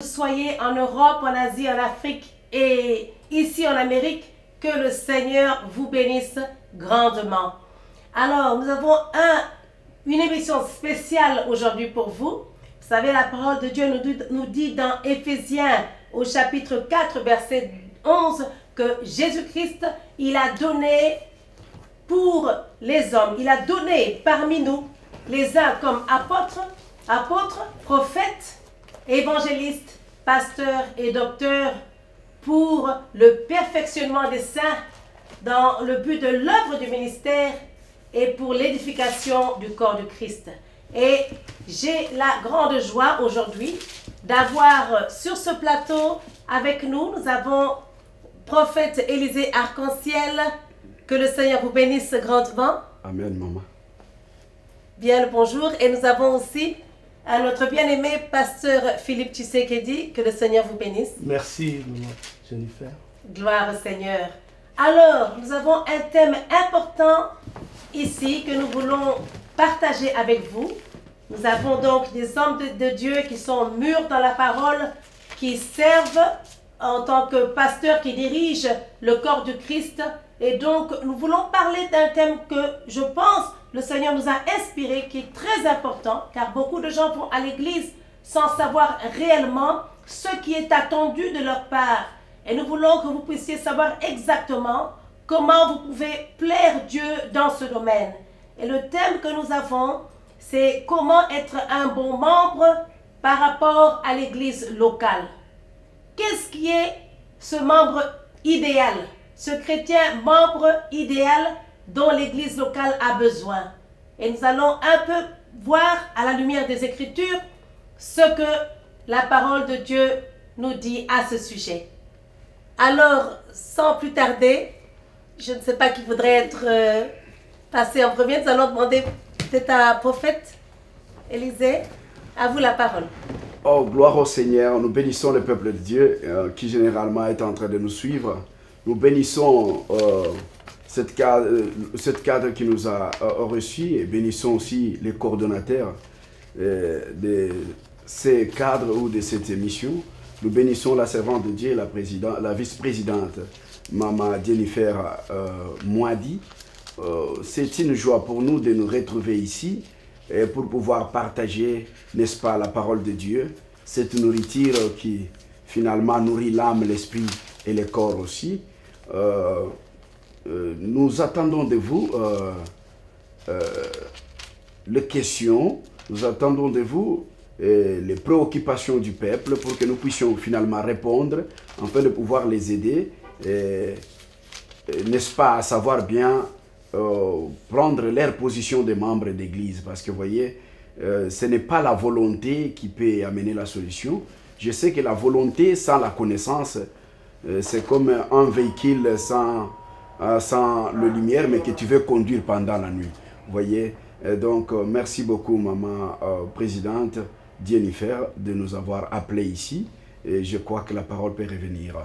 Soyez en Europe, en Asie, en Afrique et ici en Amérique, que le Seigneur vous bénisse grandement. Alors, nous avons une émission spéciale aujourd'hui pour vous. Vous savez, la parole de Dieu nous dit dans Éphésiens au chapitre 4, verset 11, que Jésus-Christ, il a donné pour les hommes, il a donné parmi nous les uns comme apôtres, prophètes, évangélistes, pasteurs et docteurs pour le perfectionnement des saints dans le but de l'œuvre du ministère et pour l'édification du corps de Christ. Et j'ai la grande joie aujourd'hui d'avoir sur ce plateau avec nous, nous avons prophète Élisée Arc-en-Ciel. Que le Seigneur vous bénisse grandement. Amen, maman. Bien le bonjour. Et nous avons aussi notre bien-aimé pasteur Philippe Tshisekedi. Que le Seigneur vous bénisse. Merci, maman Jennifer. Gloire au Seigneur. Alors, nous avons un thème important ici que nous voulons partager avec vous. Nous avons donc des hommes de Dieu qui sont mûrs dans la parole, qui servent en tant que pasteurs, qui dirigent le corps du Christ. Et donc, nous voulons parler d'un thème que je pense le Seigneur nous a inspiré, qui est très important, car beaucoup de gens vont à l'église sans savoir réellement ce qui est attendu de leur part. Et nous voulons que vous puissiez savoir exactement comment vous pouvez plaire Dieu dans ce domaine. Et le thème que nous avons, c'est comment être un bon membre par rapport à l'église locale. Qu'est-ce qui est ce membre idéal? Ce chrétien membre idéal dont l'église locale a besoin. Et nous allons un peu voir à la lumière des Écritures ce que la parole de Dieu nous dit à ce sujet. Alors, sans plus tarder, je ne sais pas qui voudrait être passé en premier. Nous allons demander peut-être à prophète Élisée. À vous la parole. Oh, gloire au Seigneur. Nous bénissons le peuple de Dieu qui généralement est en train de nous suivre. Nous bénissons cette cadre qui nous a reçus et bénissons aussi les coordonnateurs de ces cadres ou de cette émission. Nous bénissons la servante de Dieu, la vice-présidente, Maman Jennifer Moadi. C'est une joie pour nous de nous retrouver ici et pour pouvoir partager, n'est-ce pas, la parole de Dieu. Cette nourriture qui finalement nourrit l'âme, l'esprit et le corps aussi. Nous attendons de vous les questions, nous attendons de vous les préoccupations du peuple pour que nous puissions finalement répondre, afin de pouvoir les aider, n'est-ce pas, à savoir bien prendre leur position de membres d'église. Parce que vous voyez, ce n'est pas la volonté qui peut amener la solution. Je sais que la volonté sans la connaissance, c'est comme un véhicule sans le lumière, mais que tu veux conduire pendant la nuit. Vous voyez, donc merci beaucoup, maman présidente Jennifer, de nous avoir appelés ici. Et je crois que la parole peut revenir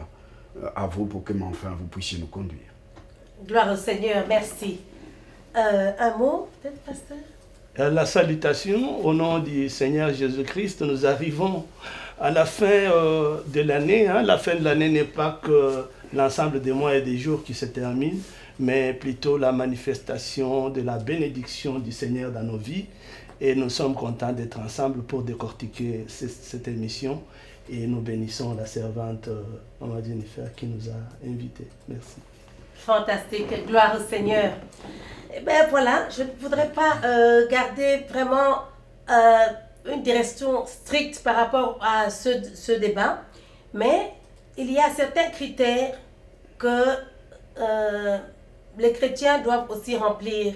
à vous pour que, enfin, vous puissiez nous conduire. Gloire au Seigneur, merci. Un mot, peut-être, pasteur? La salutation au nom du Seigneur Jésus-Christ. Nous arrivons à la fin de l'année. La fin de l'année n'est pas que l'ensemble des mois et des jours qui se terminent, mais plutôt la manifestation de la bénédiction du Seigneur dans nos vies. Et nous sommes contents d'être ensemble pour décortiquer cette émission. Et nous bénissons la servante Maman Jennifer qui nous a invités. Merci. Fantastique, gloire au Seigneur. Eh bien voilà, je ne voudrais pas garder vraiment une direction stricte par rapport à ce débat, mais il y a certains critères que les chrétiens doivent aussi remplir.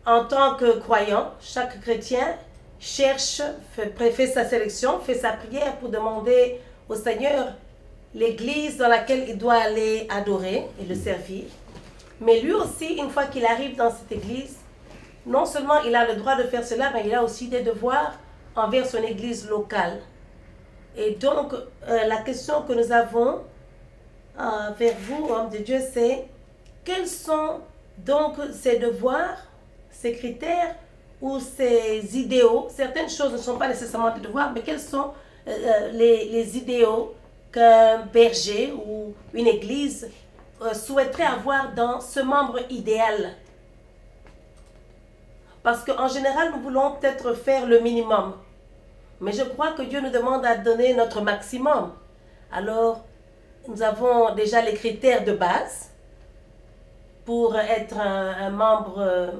En tant que croyant, chaque chrétien cherche, fait sa sélection, fait sa prière pour demander au Seigneur l'église dans laquelle il doit aller adorer et le servir. Mais lui aussi, une fois qu'il arrive dans cette église, non seulement il a le droit de faire cela, mais il a aussi des devoirs envers son église locale. Et donc, la question que nous avons vers vous, hommes de Dieu, c'est quels sont donc ces devoirs, ces critères ou ces idéaux? Certaines choses ne sont pas nécessairement des devoirs, mais quels sont les idéaux qu'un berger ou une église souhaiterait avoir dans ce membre idéal. Parce qu'en général, nous voulons peut-être faire le minimum. Mais je crois que Dieu nous demande à donner notre maximum. Alors, nous avons déjà les critères de base pour être un membre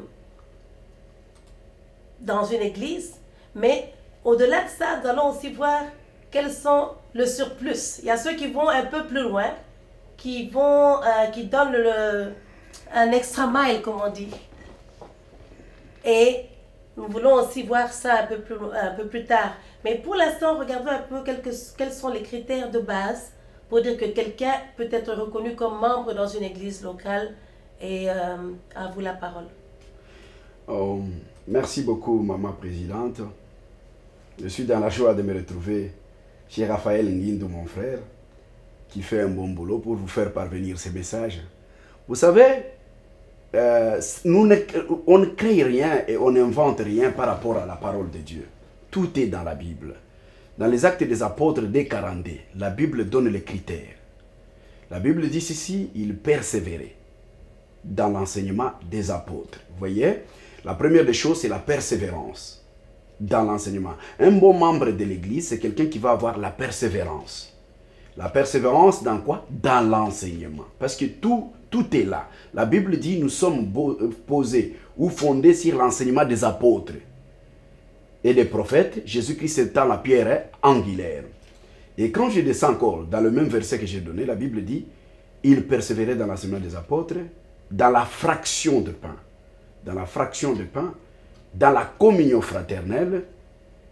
dans une église. Mais au-delà de ça, nous allons aussi voir quels sont le surplus. Il y a ceux qui vont un peu plus loin, qui donnent un extra mile, comme on dit. Et nous voulons aussi voir ça un peu plus tard. Mais pour l'instant, regardons un peu quels sont les critères de base pour dire que quelqu'un peut être reconnu comme membre dans une église locale. Et à vous la parole. Merci beaucoup, Maman Présidente. Je suis dans la joie de me retrouver chez Raphaël Nguindou, mon frère, qui fait un bon boulot pour vous faire parvenir ces messages. Vous savez, on ne crée rien et on n'invente rien par rapport à la parole de Dieu. Tout est dans la Bible. Dans les Actes des Apôtres, dès 42, la Bible donne les critères. La Bible dit ceci, ils persévéraient dans l'enseignement des apôtres. Vous voyez, la première des choses, c'est la persévérance dans l'enseignement. Un bon membre de l'Église, c'est quelqu'un qui va avoir la persévérance. La persévérance dans quoi? Dans l'enseignement. Parce que tout est là. La Bible dit, nous sommes posés ou fondés sur l'enseignement des apôtres et des prophètes, Jésus-Christ étant la pierre angulaire. Et quand je descends encore dans le même verset que j'ai donné, la Bible dit, il persévérait dans l'enseignement des apôtres, dans la fraction de pain, dans la fraction de pain, dans la communion fraternelle,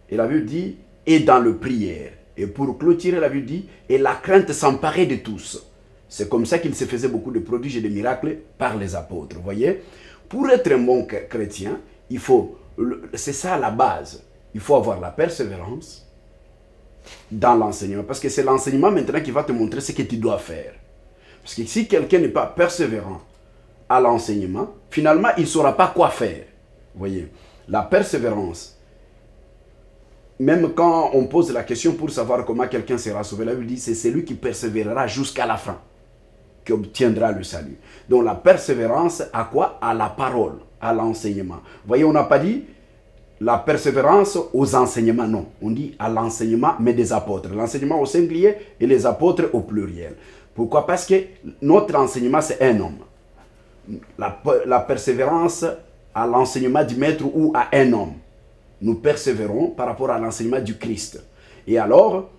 et la Bible dit, et dans le prière. Et pour clôturer, la Bible dit, et la crainte s'emparait de tous. C'est comme ça qu'il se faisait beaucoup de prodiges et de miracles par les apôtres. Vous voyez, pour être un bon chrétien, il faut, c'est ça la base, il faut avoir la persévérance dans l'enseignement. Parce que c'est l'enseignement maintenant qui va te montrer ce que tu dois faire. Parce que si quelqu'un n'est pas persévérant à l'enseignement, finalement, il ne saura pas quoi faire. Vous voyez, la persévérance, même quand on pose la question pour savoir comment quelqu'un sera sauvé, la Bible dit, c'est celui qui persévérera jusqu'à la fin qui obtiendra le salut. Donc la persévérance à quoi? À la parole, à l'enseignement. Vous voyez, on n'a pas dit la persévérance aux enseignements, non. On dit à l'enseignement, mais des apôtres. L'enseignement au singulier et les apôtres au pluriel. Pourquoi? Parce que notre enseignement, c'est un homme. La persévérance à l'enseignement du maître ou à un homme. Nous persévérons par rapport à l'enseignement du Christ. Et alors,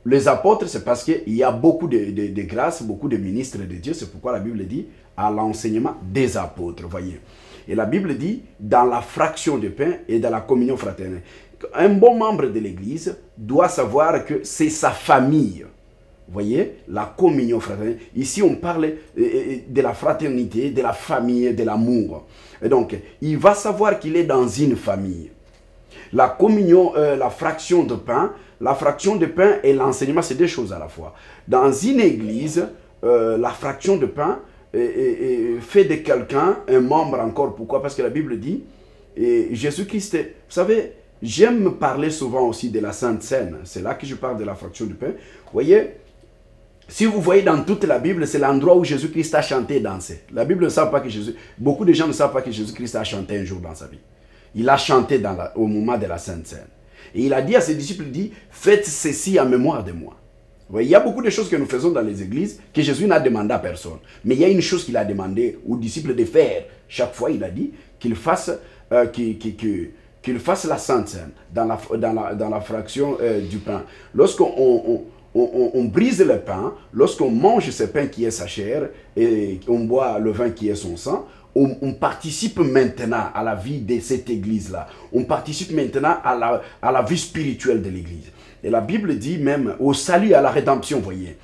les apôtres, c'est parce qu'il y a beaucoup de grâces, beaucoup de ministres de Dieu. C'est pourquoi la Bible dit à l'enseignement des apôtres. Voyez. Et la Bible dit dans la fraction de pain et dans la communion fraternelle. Un bon membre de l'Église doit savoir que c'est sa famille. Vous voyez, la communion fraternelle. Ici, on parle de la fraternité, de la famille, de l'amour. Et donc, il va savoir qu'il est dans une famille. La communion, la fraction de pain et l'enseignement, c'est deux choses à la fois. Dans une église, la fraction de pain fait de quelqu'un un membre encore. Pourquoi? Parce que la Bible dit, Jésus-Christ, vous savez, j'aime parler souvent aussi de la Sainte Seine. C'est là que je parle de la fraction du pain. Vous voyez, si vous voyez dans toute la Bible, c'est l'endroit où Jésus-Christ a chanté et dansé. La Bible ne sait pas que beaucoup de gens ne savent pas que Jésus-Christ a chanté un jour dans sa vie. Il a chanté au moment de la Sainte Seine. Et il a dit à ses disciples, il dit, faites ceci en mémoire de moi. Vous voyez, il y a beaucoup de choses que nous faisons dans les églises que Jésus n'a demandé à personne. Mais il y a une chose qu'il a demandé aux disciples de faire. Chaque fois, il a dit qu'il fasse la Sainte Seine dans la fraction du pain. Lorsqu'on brise le pain, lorsqu'on mange ce pain qui est sa chair et on boit le vin qui est son sang, on participe maintenant à la vie de cette église-là. On participe maintenant à la vie spirituelle de l'église. Et la Bible dit même au salut, à la rédemption, vous voyez.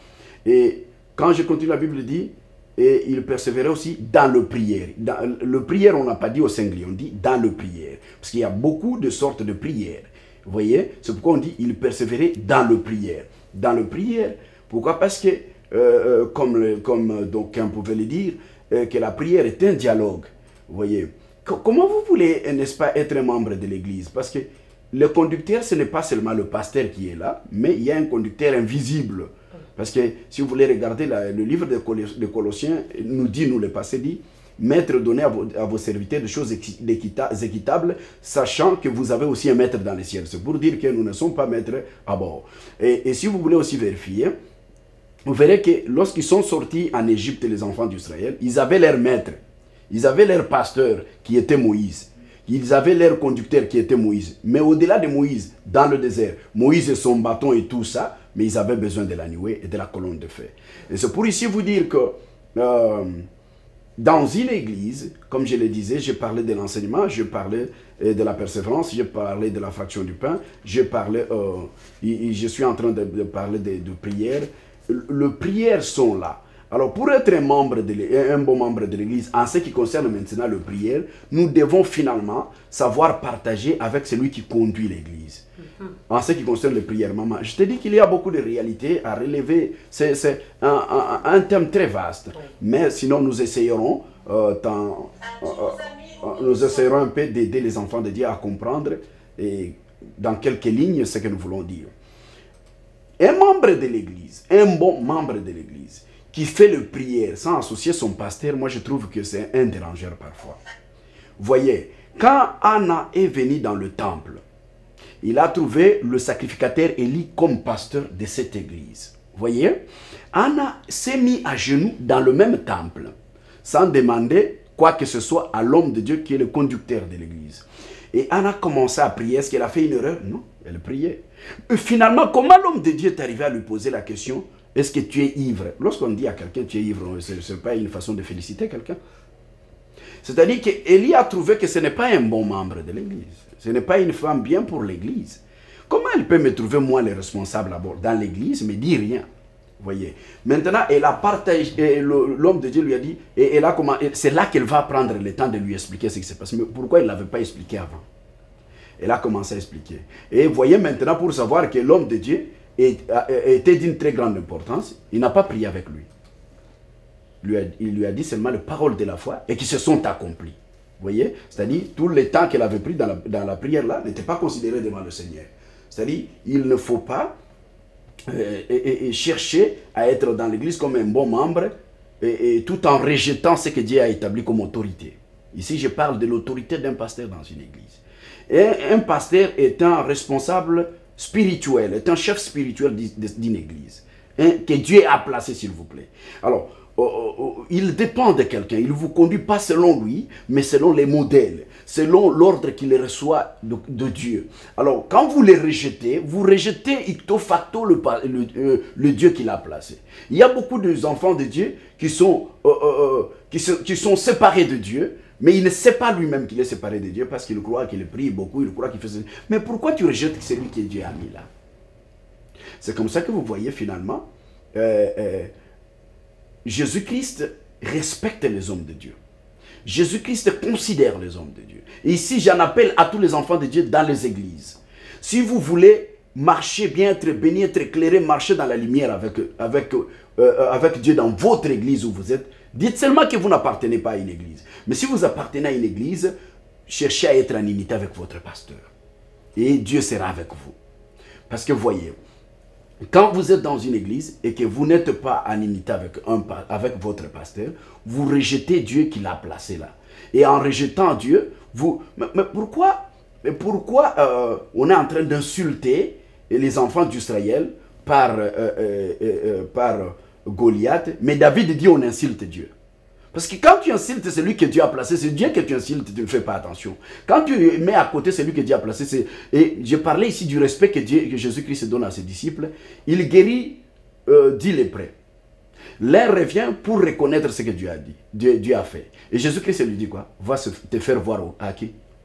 Et quand je continue, la Bible dit, et il persévérait aussi dans le prière. Dans le prière, on n'a pas dit au singulier, on dit dans le prière. Parce qu'il y a beaucoup de sortes de prières. Vous voyez, c'est pourquoi on dit il persévérait dans le prière. Dans le prière, pourquoi? Parce que, comme d'aucuns pouvaient le dire, que la prière est un dialogue. Vous voyez, comment vous voulez, n'est-ce pas, être un membre de l'église? Parce que le conducteur, ce n'est pas seulement le pasteur qui est là, mais il y a un conducteur invisible. Parce que si vous voulez regarder le livre de Colossiens, nous le passé dit, maître, donnez à vos serviteurs des choses équitables, sachant que vous avez aussi un maître dans les cieux. C'est pour dire que nous ne sommes pas maîtres à bord. Et si vous voulez aussi vérifier, vous verrez que lorsqu'ils sont sortis en Égypte, les enfants d'Israël, ils avaient leur maître, ils avaient leur pasteur qui était Moïse. Ils avaient leur conducteur qui était Moïse. Mais au-delà de Moïse, dans le désert, Moïse et son bâton et tout ça, mais ils avaient besoin de la nuée et de la colonne de feu. Et c'est pour ici vous dire que dans une église, comme je le disais, je parlais de l'enseignement, je parlais de la persévérance, je parlais de la fraction du pain, je suis en train de parler de prière. Les prières sont là. Alors, pour être un bon membre de l'Église, en ce qui concerne maintenant le prière, nous devons finalement savoir partager avec celui qui conduit l'Église. En ce qui concerne les prières, maman, je te dis qu'il y a beaucoup de réalités à relever. C'est un thème très vaste. Mais sinon, nous essayerons un peu d'aider les enfants de Dieu à comprendre et dans quelques lignes ce que nous voulons dire. Un membre de l'Église, un bon membre de l'Église, qui fait le prière sans associer son pasteur, moi je trouve que c'est un dérangeur parfois. Voyez, quand Anna est venue dans le temple, il a trouvé le sacrificateur Élie comme pasteur de cette église. Voyez, Anna s'est mise à genoux dans le même temple, sans demander quoi que ce soit à l'homme de Dieu qui est le conducteur de l'église. Et Anna commençait à prier. Est-ce qu'elle a fait une erreur? Non, elle priait. Et finalement, comment l'homme de Dieu est arrivé à lui poser la question? Est-ce que tu es ivre? Lorsqu'on dit à quelqu'un tu es ivre, ce n'est pas une façon de féliciter quelqu'un. C'est-à-dire qu'Élie a trouvé que ce n'est pas un bon membre de l'église. Ce n'est pas une femme bien pour l'église. Comment elle peut me trouver moi le responsable dans l'église, mais dit rien? Voyez. Maintenant, elle a partagé, l'homme de Dieu lui a dit, et c'est là qu'elle va prendre le temps de lui expliquer ce qui s'est passé. Mais pourquoi il ne l'avait pas expliqué avant? Elle a commencé à expliquer. Et voyez maintenant, pour savoir que l'homme de Dieu était d'une très grande importance, il n'a pas prié avec lui. Il lui a dit seulement les paroles de la foi et qui se sont accomplies. Vous voyez? C'est-à-dire, tout le temps qu'elle avait pris dans la prière là n'était pas considéré devant le Seigneur. C'est-à-dire, il ne faut pas chercher à être dans l'église comme un bon membre tout en rejetant ce que Dieu a établi comme autorité. Ici, je parle de l'autorité d'un pasteur dans une église. Et un pasteur est un responsable spirituel, est un chef spirituel d'une église, que Dieu a placé, s'il vous plaît. Alors, il dépend de quelqu'un, il ne vous conduit pas selon lui, mais selon les modèles, selon l'ordre qu'il reçoit de Dieu. Alors, quand vous les rejetez, vous rejetez icto facto le Dieu qu'il a placé. Il y a beaucoup d'enfants de Dieu qui sont séparés de Dieu, mais il ne sait pas lui-même qu'il est séparé de Dieu parce qu'il croit qu'il prie beaucoup, il croit qu'il fait... Mais pourquoi tu rejettes celui que Dieu a mis là? C'est comme ça que vous voyez finalement, Jésus-Christ respecte les hommes de Dieu. Jésus-Christ considère les hommes de Dieu. Et ici, j'en appelle à tous les enfants de Dieu dans les églises. Si vous voulez marcher bien, être béni, être éclairé, marcher dans la lumière avec Dieu dans votre église où vous êtes, dites seulement que vous n'appartenez pas à une église. Mais si vous appartenez à une église, cherchez à être en unité avec votre pasteur. Et Dieu sera avec vous. Parce que voyez, quand vous êtes dans une église et que vous n'êtes pas en unité avec votre pasteur, vous rejetez Dieu qui l'a placé là. Et en rejetant Dieu, mais pourquoi on est en train d'insulter les enfants d'Israël par Goliath, mais David dit on insulte Dieu. Parce que quand tu insultes celui que Dieu a placé, c'est Dieu que tu insultes, tu ne fais pas attention. Quand tu mets à côté celui que Dieu a placé, et je parlais ici du respect que Jésus-Christ donne à ses disciples, il guérit 10 lépreux. L'un revient pour reconnaître ce que Dieu a dit, Dieu a fait. Et Jésus-Christ lui dit quoi? Va te faire voir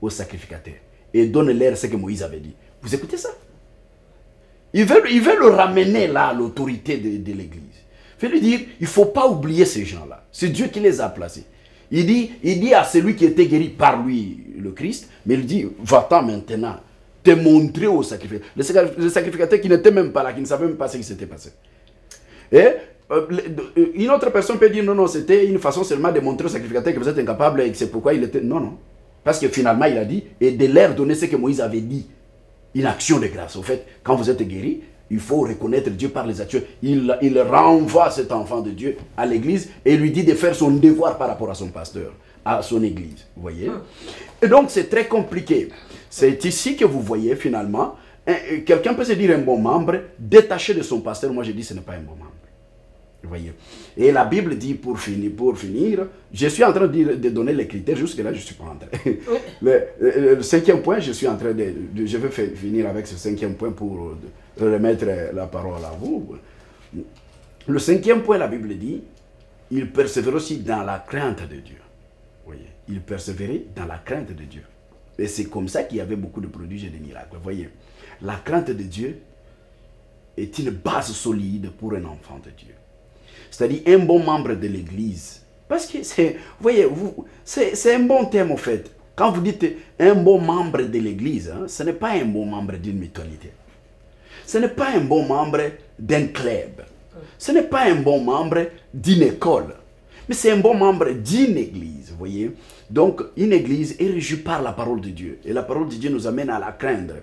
au sacrificateur. Et donne-leur ce que Moïse avait dit. Vous écoutez ça? Il veut le ramener là à l'autorité de l'église. Il veut lui dire, il ne faut pas oublier ces gens-là. C'est Dieu qui les a placés. Il dit à celui qui était guéri par lui, le Christ, mais il dit, va-t'en maintenant, te montrer au sacrificateur. Le sacrificateur qui n'était même pas là, qui ne savait même pas ce qui s'était passé. Et une autre personne peut dire, non, c'était une façon seulement de montrer au sacrificateur que vous êtes incapable et que c'est pourquoi il était... Non. Parce que finalement, il a dit, et de leur donner ce que Moïse avait dit. une action de grâce. Au fait, quand vous êtes guéri, il faut reconnaître Dieu par les actions. Il renvoie cet enfant de Dieu à l'église et lui dit de faire son devoir par rapport à son pasteur, à son église. Vous voyez? Et donc, c'est très compliqué. C'est ici que vous voyez finalement, quelqu'un peut se dire un bon membre, détaché de son pasteur. Moi, je dis ce n'est pas un bon membre. Vous voyez? Et la Bible dit, pour finir, je suis en train de donner les critères, jusque-là, je ne suis pas en train. Le cinquième point, je suis en train je vais finir avec ce cinquième point pour remettre la parole à vous. Le cinquième point, la Bible dit, il persévère aussi dans la crainte de Dieu. Vous voyez? Il persévérait dans la crainte de Dieu. Et c'est comme ça qu'il y avait beaucoup de prodiges et de miracles. Vous voyez? La crainte de Dieu est une base solide pour un enfant de Dieu. C'est-à-dire un bon membre de l'église. Parce que c'est, voyez, c'est un bon thème en fait. Quand vous dites un bon membre de l'église, hein, ce n'est pas un bon membre d'une mutualité. Ce n'est pas un bon membre d'un club. Ce n'est pas un bon membre d'une école. Mais c'est un bon membre d'une église, vous voyez. Donc, une église est régie par la parole de Dieu. Et la parole de Dieu nous amène à la craindre.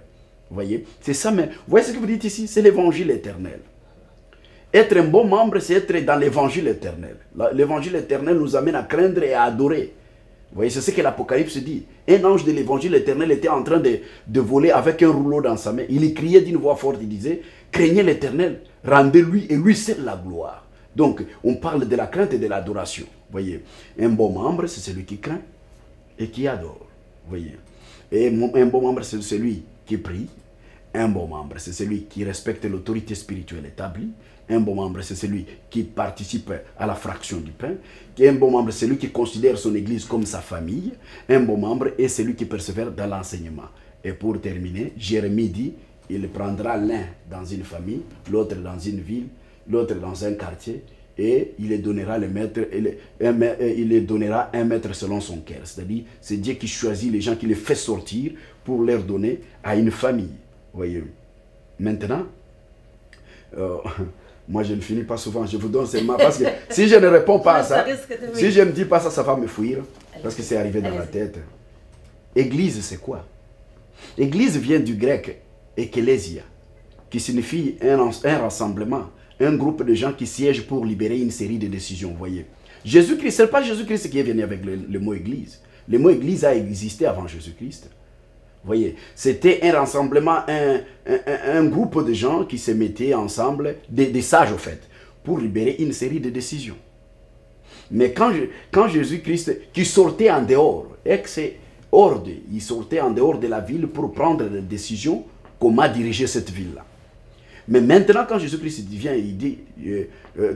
Vous voyez, c'est ça, mais vous voyez ce que vous dites ici? C'est l'évangile éternel. Être un bon membre, c'est être dans l'évangile éternel. L'évangile éternel nous amène à craindre et à adorer. Vous voyez, c'est ce que l'Apocalypse dit. Un ange de l'évangile éternel était en train de voler avec un rouleau dans sa main. Il criait d'une voix forte, il disait, craignez l'éternel, rendez-lui et lui seul la gloire. Donc, on parle de la crainte et de l'adoration. Vous voyez, un bon membre, c'est celui qui craint et qui adore. Vous voyez, et un bon membre, c'est celui qui prie. Un bon membre, c'est celui qui respecte l'autorité spirituelle établie. Un bon membre, c'est celui qui participe à la fraction du pain. Un bon membre, c'est celui qui considère son église comme sa famille. Un bon membre est celui qui persévère dans l'enseignement. Et pour terminer, Jérémie dit, il prendra l'un dans une famille, l'autre dans une ville, l'autre dans un quartier, et il les donnera un maître selon son cœur. C'est-à-dire, c'est Dieu qui choisit les gens, qui les fait sortir pour leur donner à une famille. Voyez. Maintenant, moi je ne finis pas souvent, je vous donne seulement parce que si je ne réponds pas à ça, si je ne dis pas ça, ça va me fuir parce que c'est arrivé dans la tête. Église, c'est quoi? Église vient du grec ecclésia, qui signifie un rassemblement, un groupe de gens qui siègent pour libérer une série de décisions. Voyez. Jésus-Christ, ce n'est pas Jésus-Christ qui est venu avec le mot église. Le mot église a existé avant Jésus-Christ. Voyez, c'était un rassemblement, un groupe de gens qui se mettaient ensemble, des sages au fait, pour libérer une série de décisions. Mais quand Jésus-Christ, qui sortait en dehors, il sortait en dehors de la ville pour prendre des décisions, comment diriger cette ville-là. Mais maintenant, quand Jésus-Christ vient, il dit,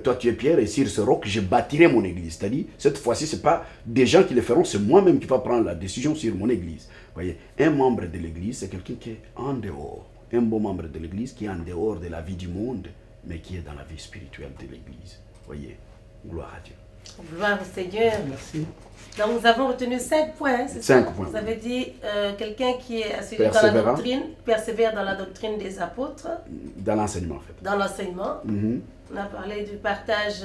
toi tu es Pierre et sur ce roc, je bâtirai mon église. C'est-à-dire, cette fois-ci, ce n'est pas des gens qui le feront, c'est moi-même qui va prendre la décision sur mon église. Voyez, un membre de l'église, c'est quelqu'un qui est en dehors. Un bon membre de l'église qui est en dehors de la vie du monde, mais qui est dans la vie spirituelle de l'église. Voyez, gloire à Dieu. Gloire au Seigneur. Merci. Donc nous avons retenu 5 points, c'est ça? 5 points. Vous avez dit quelqu'un qui est assuré dans la doctrine, persévère dans la doctrine des apôtres. Dans l'enseignement en fait. Dans l'enseignement. On a parlé du partage.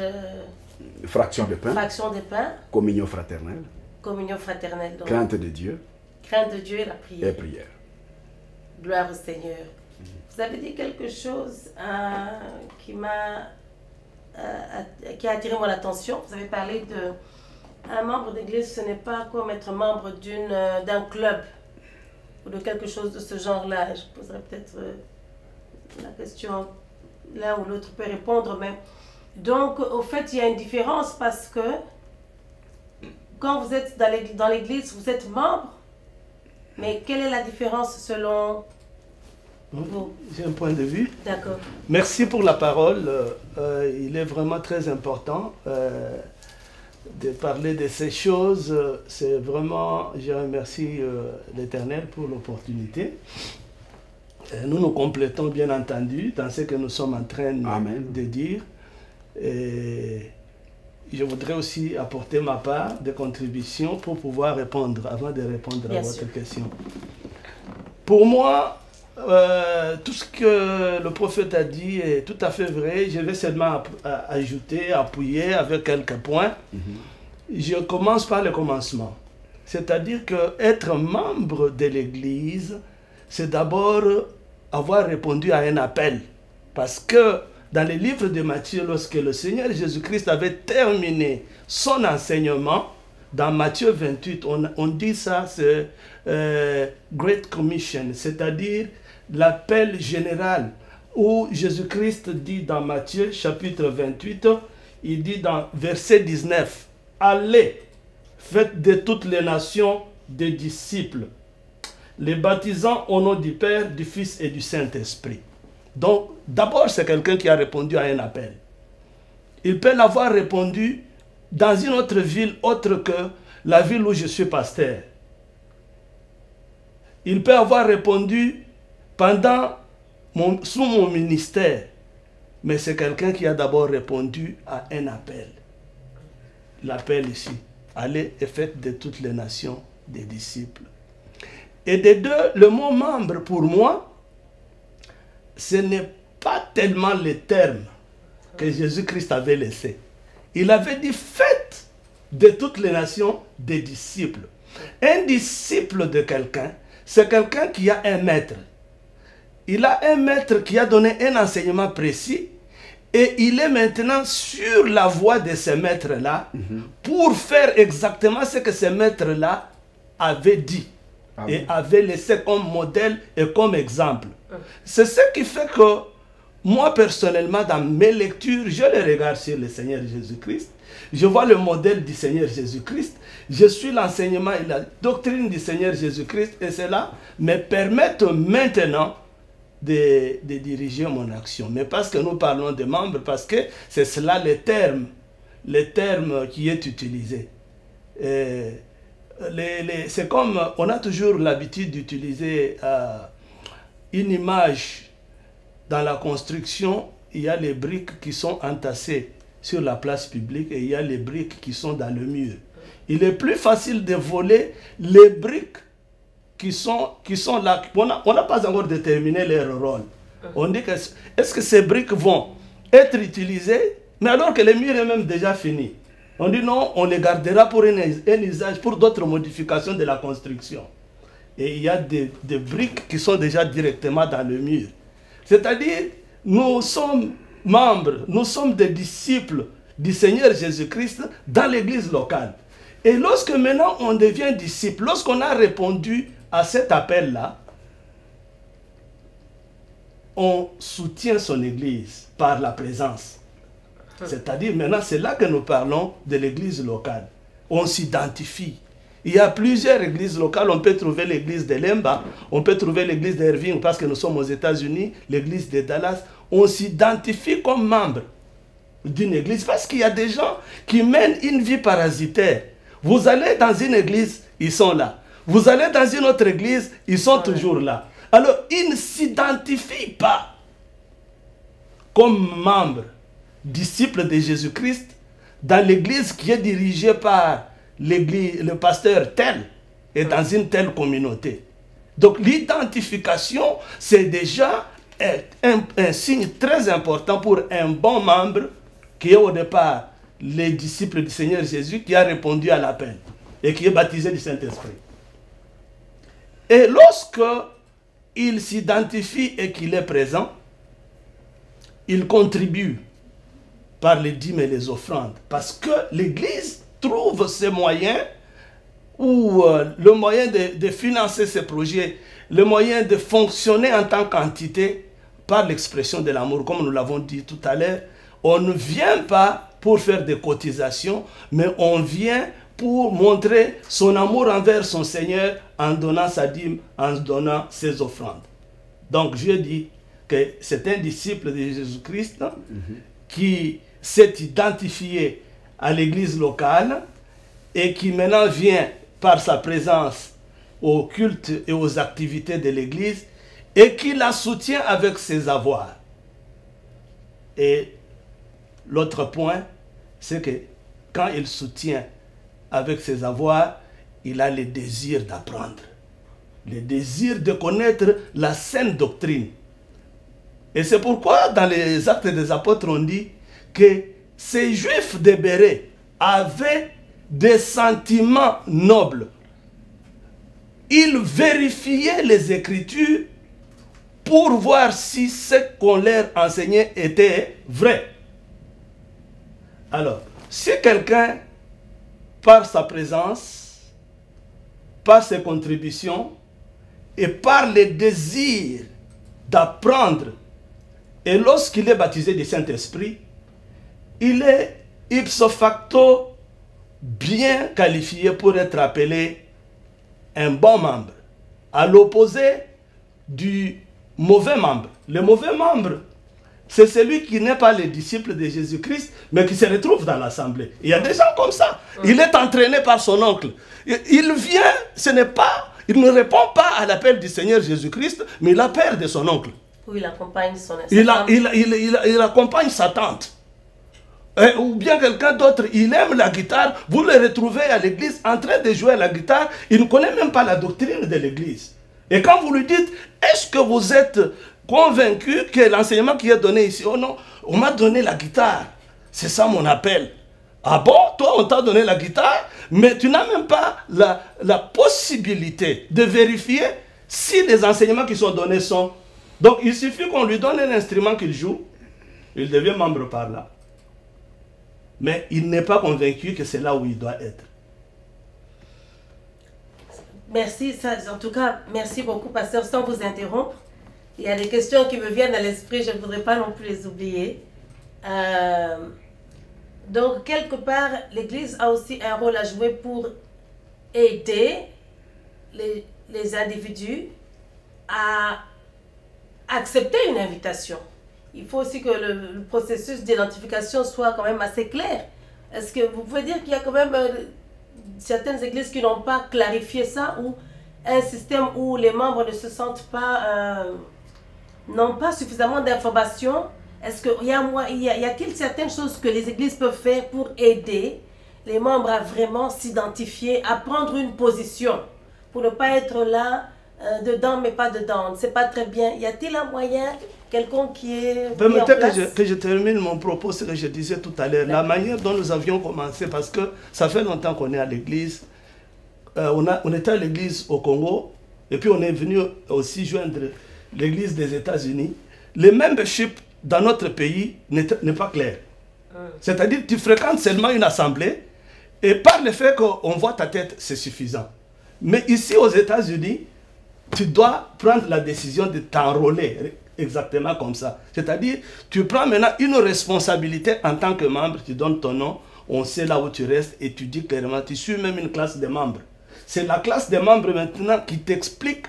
Fraction de pain. Fraction de pain. Communion fraternelle. Communion fraternelle. Donc. Crainte de Dieu. Crainte de Dieu et la prière. Et prière. Gloire au Seigneur. Vous avez dit quelque chose qui a attiré mon attention. Vous avez parlé de un membre d'église, ce n'est pas comme être membre d'un club ou de quelque chose de ce genre-là. Je poserai peut-être la question l'un ou l'autre peut répondre, mais donc au fait il y a une différence parce que quand vous êtes dans l'église, vous êtes membre, mais quelle est la différence selon vous? J'ai un point de vue. D'accord. Merci pour la parole. Il est vraiment très important de parler de ces choses. C'est vraiment, je remercie l'Éternel pour l'opportunité. Nous nous complétons bien entendu dans ce que nous sommes en train de dire. Et je voudrais aussi apporter ma part de contribution pour pouvoir répondre, avant de répondre à votre question. Pour moi, tout ce que le prophète a dit est tout à fait vrai. Je vais seulement ajouter, appuyer avec quelques points. Je commence par le commencement. C'est-à-dire qu'être membre de l'Église, c'est d'abord avoir répondu à un appel. Parce que dans les livres de Matthieu, lorsque le Seigneur Jésus-Christ avait terminé son enseignement, dans Matthieu 28, on dit ça, c'est Great Commission, c'est-à-dire l'appel général, où Jésus-Christ dit dans Matthieu chapitre 28, il dit dans verset 19, « Allez, faites de toutes les nations des disciples, les baptisant au nom du Père, du Fils et du Saint-Esprit. » Donc, d'abord, c'est quelqu'un qui a répondu à un appel. Il peut l'avoir répondu dans une autre ville autre que la ville où je suis pasteur. Il peut avoir répondu sous mon ministère. Mais c'est quelqu'un qui a d'abord répondu à un appel. L'appel ici, allez et faites de toutes les nations des disciples. Et des deux, le mot membre pour moi, ce n'est pas tellement le terme que Jésus-Christ avait laissé. Il avait dit, faites de toutes les nations des disciples. Un disciple de quelqu'un, c'est quelqu'un qui a un maître. Il a un maître qui a donné un enseignement précis et il est maintenant sur la voie de ce maître-là pour faire exactement ce que ce maître-là avait dit et avait laissé comme modèle et comme exemple. C'est ce qui fait que moi, personnellement, dans mes lectures, je les regarde sur le Seigneur Jésus-Christ. Je vois le modèle du Seigneur Jésus-Christ. Je suis l'enseignement et la doctrine du Seigneur Jésus-Christ. Et cela me permet maintenant de diriger mon action. Mais parce que nous parlons de membres, parce que c'est cela le terme qui est utilisé. C'est comme, on a toujours l'habitude d'utiliser une image. Dans la construction, il y a les briques qui sont entassées sur la place publique et il y a les briques qui sont dans le mur. Il est plus facile de voler les briques qui sont là. On n'a pas encore déterminé leur rôle. On dit que est-ce que ces briques vont être utilisées, mais alors que le mur est même déjà fini. On dit non, on les gardera pour un usage, pour d'autres modifications de la construction. Et il y a des briques qui sont déjà directement dans le mur. C'est-à-dire, nous sommes membres, nous sommes des disciples du Seigneur Jésus-Christ dans l'église locale. Et lorsque maintenant on devient disciple, lorsqu'on a répondu à cet appel-là, on soutient son église par la présence. C'est-à-dire, maintenant, c'est là que nous parlons de l'église locale. On s'identifie. Il y a plusieurs églises locales. On peut trouver l'église de Lemba, on peut trouver l'église d'Irving parce que nous sommes aux États-Unis, l'église de Dallas. On s'identifie comme membre d'une église parce qu'il y a des gens qui mènent une vie parasitaire. Vous allez dans une église, ils sont là. Vous allez dans une autre église, ils sont toujours là. Alors, ils ne s'identifient pas comme membres, disciples de Jésus-Christ dans l'église qui est dirigée par le pasteur tel et dans une telle communauté. Donc l'identification, c'est déjà un signe très important pour un bon membre qui est au départ le disciple du Seigneur Jésus qui a répondu à l'appel et qui est baptisé du Saint-Esprit. Et lorsque il s'identifie et qu'il est présent, il contribue par les dîmes et les offrandes parce que l'Église trouve ces moyens ou le moyen de financer ces projets, le moyen de fonctionner en tant qu'entité par l'expression de l'amour. Comme nous l'avons dit tout à l'heure, on ne vient pas pour faire des cotisations, mais on vient pour montrer son amour envers son Seigneur en donnant sa dîme, en donnant ses offrandes. Donc je dis que c'est un disciple de Jésus-Christ qui s'est identifié à l'église locale et qui maintenant vient par sa présence au culte et aux activités de l'église et qui la soutient avec ses avoirs. Et l'autre point, c'est que quand il soutient avec ses avoirs, il a le désir d'apprendre, le désir de connaître la saine doctrine. Et c'est pourquoi dans les Actes des Apôtres, on dit que ces Juifs de Bérée avaient des sentiments nobles. Ils vérifiaient les Écritures pour voir si ce qu'on leur enseignait était vrai. Alors, si quelqu'un, par sa présence, par ses contributions et par le désir d'apprendre, et lorsqu'il est baptisé du Saint-Esprit, il est ipso facto bien qualifié pour être appelé un bon membre, à l'opposé du mauvais membre. Le mauvais membre, c'est celui qui n'est pas le disciple de Jésus-Christ, mais qui se retrouve dans l'assemblée. Il y a des gens comme ça. Il est entraîné par son oncle. Il vient, il ne répond pas à l'appel du Seigneur Jésus-Christ, mais il a peur de son oncle. Ou il accompagne son il accompagne sa tante. Ou bien quelqu'un d'autre, il aime la guitare, vous le retrouvez à l'église en train de jouer à la guitare, il ne connaît même pas la doctrine de l'église. Et quand vous lui dites, est-ce que vous êtes convaincu que l'enseignement qui est donné ici, oh non, on m'a donné la guitare, c'est ça mon appel. Ah bon, toi on t'a donné la guitare, mais tu n'as même pas la possibilité de vérifier si les enseignements qui sont donnés sont... Donc il suffit qu'on lui donne un instrument qu'il joue, il devient membre par là. Mais il n'est pas convaincu que c'est là où il doit être. Merci, en tout cas, merci beaucoup, pasteur, sans vous interrompre. Il y a des questions qui me viennent à l'esprit, je ne voudrais pas non plus les oublier. Donc, quelque part, l'Église a aussi un rôle à jouer pour aider les individus à accepter une invitation. Il faut aussi que le processus d'identification soit quand même assez clair. Est-ce que vous pouvez dire qu'il y a quand même certaines églises qui n'ont pas clarifié ça, ou un système où les membres ne se sentent pas, n'ont pas suffisamment d'informations? Est-ce qu'il y a-t-il certaines choses que les églises peuvent faire pour aider les membres à vraiment s'identifier, à prendre une position, pour ne pas être là, dedans mais pas dedans? C'est pas très bien. Y a-t-il un moyen quelconque qui est... Permettez que je termine mon propos, ce que je disais tout à l'heure. La manière dont nous avions commencé, parce que ça fait longtemps qu'on est à l'église. On était à l'église au Congo, et puis on est venu aussi joindre l'église des États-Unis. Le membership dans notre pays n'est pas clair. C'est-à-dire que tu fréquentes seulement une assemblée, et par le fait qu'on voit ta tête, c'est suffisant. Mais ici aux États-Unis, tu dois prendre la décision de t'enrôler exactement comme ça. C'est-à-dire, tu prends maintenant une responsabilité en tant que membre, tu donnes ton nom, on sait là où tu restes et tu dis clairement, tu suis même une classe de membres. C'est la classe des membres maintenant qui t'explique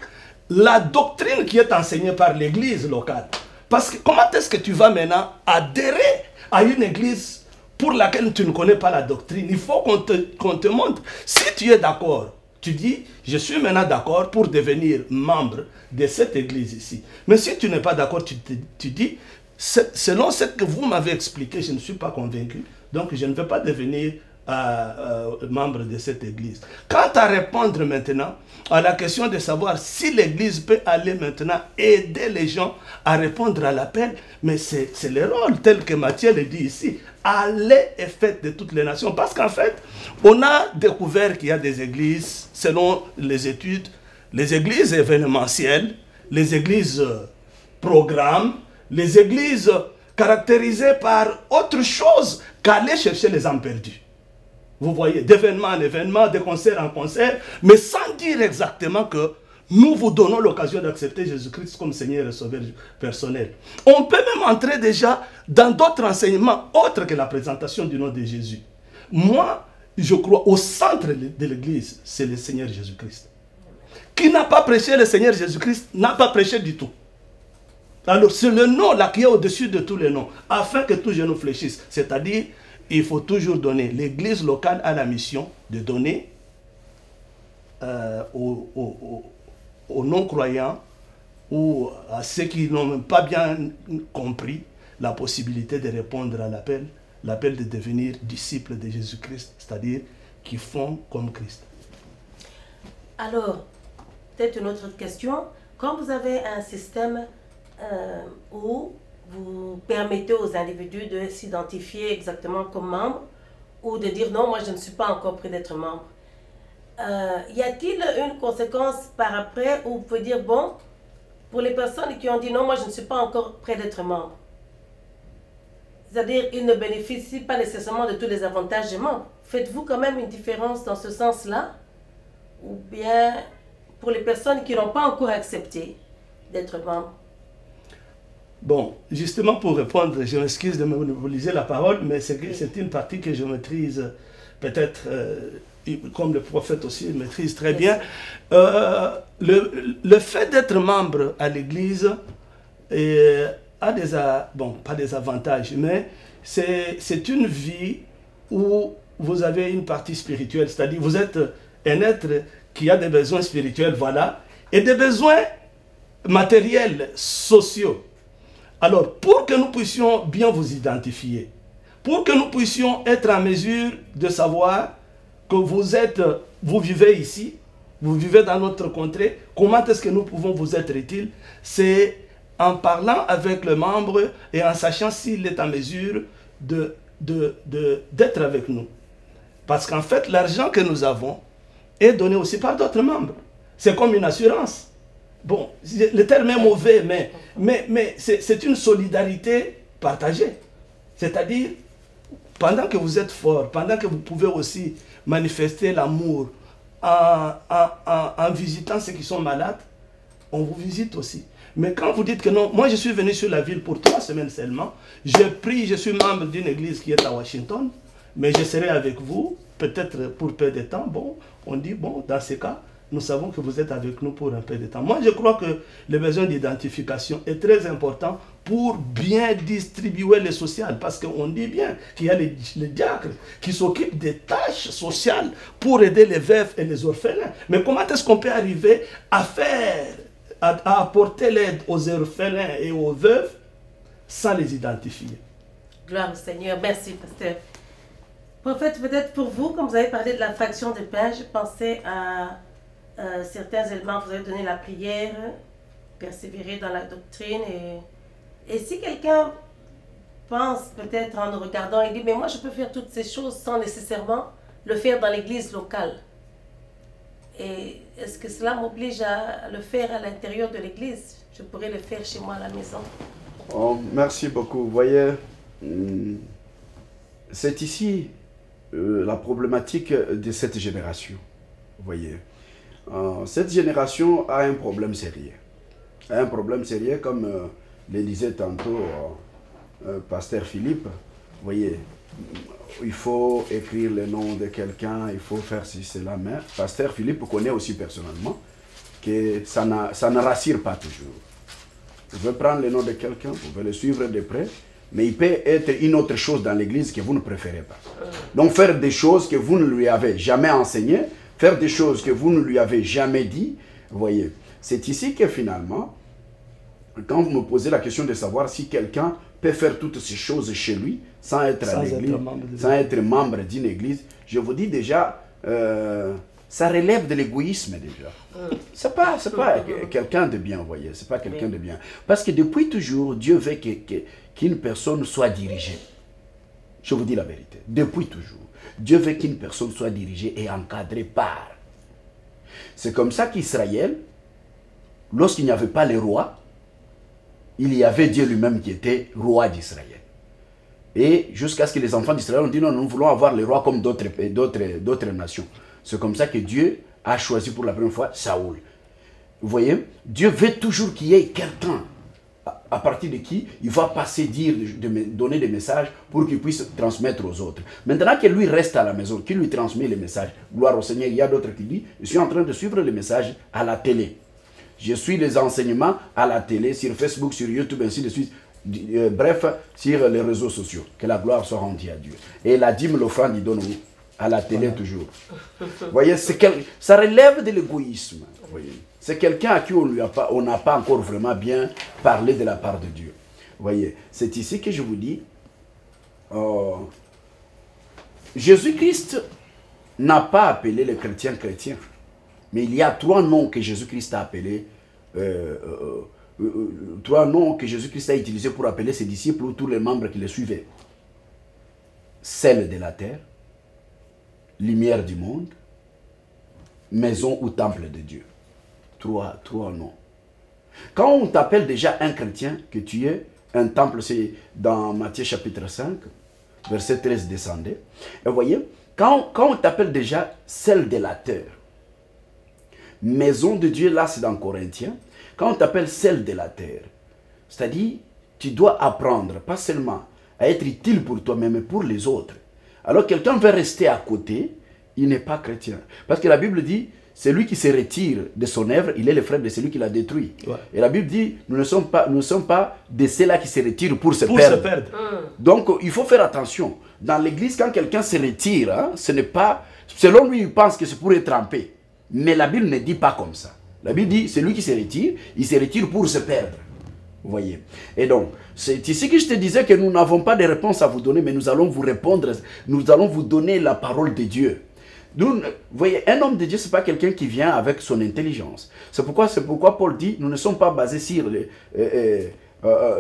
la doctrine qui est enseignée par l'église locale. Parce que comment est-ce que tu vas maintenant adhérer à une église pour laquelle tu ne connais pas la doctrine? Il faut qu'on te montre. Si tu es d'accord, tu dis, je suis maintenant d'accord pour devenir membre de cette église ici. Mais si tu n'es pas d'accord, tu dis, selon ce que vous m'avez expliqué, je ne suis pas convaincu, donc je ne vais pas devenir membre de cette église. Quant à répondre maintenant à la question de savoir si l'église peut aller maintenant aider les gens à répondre à l'appel, mais c'est le rôle tel que Matthieu le dit ici. Allez et faites de toutes les nations. Parce qu'en fait, on a découvert qu'il y a des églises, selon les études, les églises événementielles, les églises programmes, les églises caractérisées par autre chose qu'aller chercher les âmes perdues. Vous voyez, d'événement en événement, de concert en concert, mais sans dire exactement que nous vous donnons l'occasion d'accepter Jésus-Christ comme Seigneur et Sauveur personnel. On peut même entrer déjà dans d'autres enseignements autres que la présentation du nom de Jésus. Moi, je crois au centre de l'Église, c'est le Seigneur Jésus-Christ. Qui n'a pas prêché le Seigneur Jésus-Christ n'a pas prêché du tout. Alors c'est le nom là qui est au-dessus de tous les noms, afin que tous genou fléchissent. C'est-à-dire, il faut toujours donner. L'église locale a la mission de donner aux non-croyants ou à ceux qui n'ont pas bien compris la possibilité de répondre à l'appel de devenir disciples de Jésus-Christ, c'est-à-dire qui font comme Christ. Alors, peut-être une autre question. Quand vous avez un système où vous permettez aux individus de s'identifier exactement comme membres ou de dire non, moi je ne suis pas encore prêt d'être membre, y a-t-il une conséquence par après où vous pouvez dire bon, pour les personnes qui ont dit non, moi je ne suis pas encore prêt d'être membre. C'est-à-dire, ils ne bénéficient pas nécessairement de tous les avantages des membres. Faites-vous quand même une différence dans ce sens-là? Ou bien pour les personnes qui n'ont pas encore accepté d'être membres? Bon, justement pour répondre, je m'excuse de monopoliser la parole, mais c'est une partie que je maîtrise peut-être, comme le prophète aussi maîtrise très bien. Le fait d'être membre à l'église a des, bon, pas des avantages, mais c'est une vie où vous avez une partie spirituelle, c'est-à-dire vous êtes un être qui a des besoins spirituels, voilà, et des besoins matériels, sociaux. Alors, pour que nous puissions bien vous identifier, pour que nous puissions être en mesure de savoir que vous vivez ici, vous vivez dans notre contrée, comment est-ce que nous pouvons vous être utiles, c'est en parlant avec le membre et en sachant s'il est en mesure d'être avec nous. Parce qu'en fait, l'argent que nous avons est donné aussi par d'autres membres. C'est comme une assurance. Bon, le terme est mauvais, mais c'est une solidarité partagée. C'est-à-dire, pendant que vous êtes fort, pendant que vous pouvez aussi manifester l'amour en visitant ceux qui sont malades, on vous visite aussi. Mais quand vous dites que non, moi je suis venu sur la ville pour 3 semaines seulement, je suis membre d'une église qui est à Washington, mais je serai avec vous, peut-être pour peu de temps. Bon, on dit, bon, dans ces cas, nous savons que vous êtes avec nous pour un peu de temps. Moi, je crois que le besoin d'identification est très important pour bien distribuer les sociales. Parce qu'on dit bien qu'il y a les diacres qui s'occupent des tâches sociales pour aider les veufs et les orphelins. Mais comment est-ce qu'on peut arriver à apporter l'aide aux orphelins et aux veuves sans les identifier? Gloire au Seigneur. Merci, pasteur. Prophète, peut-être pour vous, comme vous avez parlé de la fraction de pain, je pensais à certains éléments. Vous avez donné la prière, persévérer dans la doctrine. Et si quelqu'un pense peut-être en nous regardant et dit, mais moi je peux faire toutes ces choses sans nécessairement le faire dans l'église locale. Et est-ce que cela m'oblige à le faire à l'intérieur de l'église? Je pourrais le faire chez moi à la maison. Oh, merci beaucoup. Vous voyez, c'est ici la problématique de cette génération. Vous voyez, cette génération a un problème sérieux. Un problème sérieux, comme le disait tantôt pasteur Philippe. Vous voyez, il faut écrire le nom de quelqu'un, il faut faire ci, cela. Mais pasteur Philippe connaît aussi personnellement que ça ne rassure pas toujours. Vous pouvez prendre le nom de quelqu'un, vous pouvez le suivre de près, mais il peut être une autre chose dans l'église que vous ne préférez pas. Donc faire des choses que vous ne lui avez jamais enseignées, faire des choses que vous ne lui avez jamais dit, vous voyez. C'est ici que finalement, quand vous me posez la question de savoir si quelqu'un peut faire toutes ces choses chez lui, sans être à l'église, sans être membre d'une église, je vous dis déjà, ça relève de l'égoïsme déjà. C'est pas quelqu'un de bien, vous voyez, c'est pas quelqu'un de bien. Parce que depuis toujours, Dieu veut qu'une personne soit dirigée. Je vous dis la vérité, depuis toujours. Dieu veut qu'une personne soit dirigée et encadrée par. C'est comme ça qu'Israël, lorsqu'il n'y avait pas les rois, il y avait Dieu lui-même qui était roi d'Israël. Et jusqu'à ce que les enfants d'Israël ont dit non, nous voulons avoir les rois comme d'autres nations. C'est comme ça que Dieu a choisi pour la première fois Saoul. Vous voyez, Dieu veut toujours qu'il y ait quelqu'un à partir de qui il va passer donner des messages pour qu'il puisse transmettre aux autres. Maintenant que lui reste à la maison, qu'il lui transmet les messages, gloire au Seigneur, il y a d'autres qui disent, je suis en train de suivre les messages à la télé. Je suis les enseignements à la télé, sur Facebook, sur YouTube, ainsi de suite. Bref, sur les réseaux sociaux. Que la gloire soit rendue à Dieu. Et la dîme, l'offrande, il donne à la télé toujours. Vous voyez, ça relève de l'égoïsme. C'est quelqu'un à qui on n'a pas encore vraiment bien parlé de la part de Dieu. Vous voyez, c'est ici que je vous dis, Jésus-Christ n'a pas appelé les chrétiens chrétiens. Mais il y a 3 noms que Jésus-Christ a appelés, 3 noms que Jésus-Christ a utilisés pour appeler ses disciples ou tous les membres qui les suivaient. Sel de la terre, lumière du monde, maison ou temple de Dieu. 3 noms. Quand on t'appelle déjà un chrétien, que tu es un temple, c'est dans Matthieu chapitre 5, verset 13 descendez. Et vous voyez, quand on t'appelle déjà celle de la terre, maison de Dieu, là c'est dans Corinthiens, quand on t'appelle celle de la terre, c'est-à-dire, tu dois apprendre, pas seulement à être utile pour toi-même, mais pour les autres. Alors quelqu'un veut rester à côté, il n'est pas chrétien. Parce que la Bible dit, celui qui se retire de son œuvre, il est le frère de celui qui l'a détruit. Ouais. Et la Bible dit, nous ne sommes pas de ceux-là qui se retirent pour se perdre. Donc, il faut faire attention. Dans l'église, quand quelqu'un se retire, hein, ce n'est pas... Selon lui, il pense que c'est pour être trempé. Mais la Bible ne dit pas comme ça. La Bible dit, celui qui se retire, il se retire pour se perdre. Vous voyez. Et donc, c'est ici que je te disais que nous n'avons pas de réponse à vous donner, mais nous allons vous répondre, nous allons vous donner la parole de Dieu. Vous voyez, un homme de Dieu, ce n'est pas quelqu'un qui vient avec son intelligence. C'est pourquoi Paul dit, nous ne sommes pas basés sur...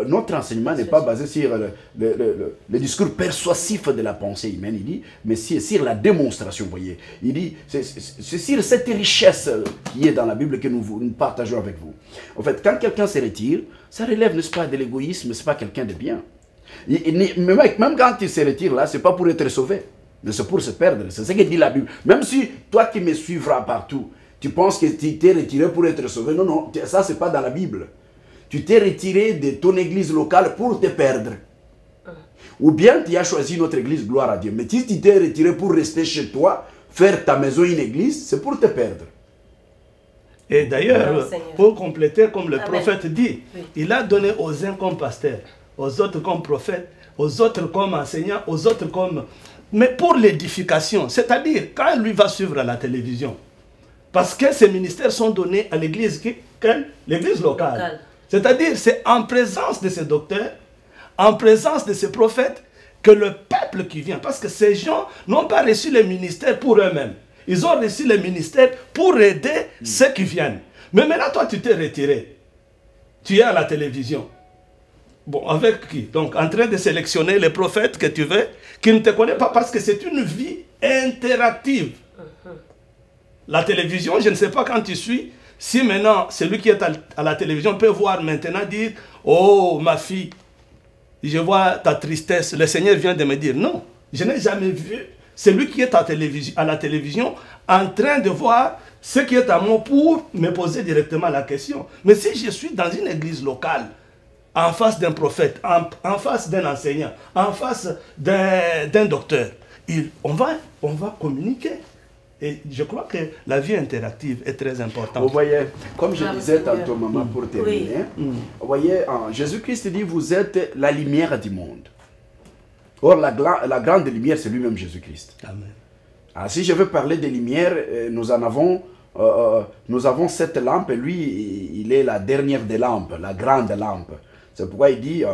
notre enseignement n'est pas basé sur le discours persuasif de la pensée humaine, il dit, mais sur la démonstration, vous voyez. Il dit, c'est sur cette richesse qui est dans la Bible que nous partageons avec vous. En fait, quand quelqu'un se retire, ça relève, n'est-ce pas, de l'égoïsme, ce n'est pas quelqu'un de bien. Même quand il se retire là, ce n'est pas pour être sauvé, mais c'est pour se perdre. C'est ce que dit la Bible. Même si toi qui me suivras partout, tu penses que tu t'es retiré pour être sauvé, non, non, ça c'est pas dans la Bible. Tu t'es retiré de ton église locale pour te perdre. Ou bien tu as choisi notre église, gloire à Dieu. Mais si tu t'es retiré pour rester chez toi, faire ta maison une église, c'est pour te perdre. Et d'ailleurs, pour compléter, comme le prophète dit, il a donné aux uns comme pasteurs, aux autres comme prophètes, aux autres comme enseignants, aux autres comme... Mais pour l'édification, c'est-à-dire quand lui va suivre à la télévision, parce que ces ministères sont donnés à l'église, l'église locale. C'est-à-dire, c'est en présence de ces docteurs, en présence de ces prophètes, que le peuple qui vient, parce que ces gens n'ont pas reçu les ministères pour eux-mêmes. Ils ont reçu les ministères pour aider ceux qui viennent. Mais maintenant, toi, tu t'es retiré. Tu es à la télévision. Bon, avec qui? Donc, en train de sélectionner les prophètes que tu veux, qui ne te connaissent pas, parce que c'est une vie interactive. La télévision, je ne sais pas quand tu suis, si maintenant, celui qui est à la télévision peut voir maintenant dire, oh, ma fille, je vois ta tristesse, le Seigneur vient de me dire, non, je n'ai jamais vu celui qui est à la télévision en train de voir ce qui est à moi pour me poser directement la question. Mais si je suis dans une église locale, en face d'un prophète, en face d'un enseignant, en face d'un docteur, on va communiquer. Et je crois que la vie interactive est très importante. Vous voyez, comme je disais tantôt, maman, pour terminer, vous voyez, Jésus-Christ dit, vous êtes la lumière du monde. Or, la grande lumière, c'est lui-même Jésus-Christ. Amen. Alors, si je veux parler de lumière, nous avons cette lampe, et lui, il est la dernière des lampes, la grande lampe. C'est pourquoi il dit,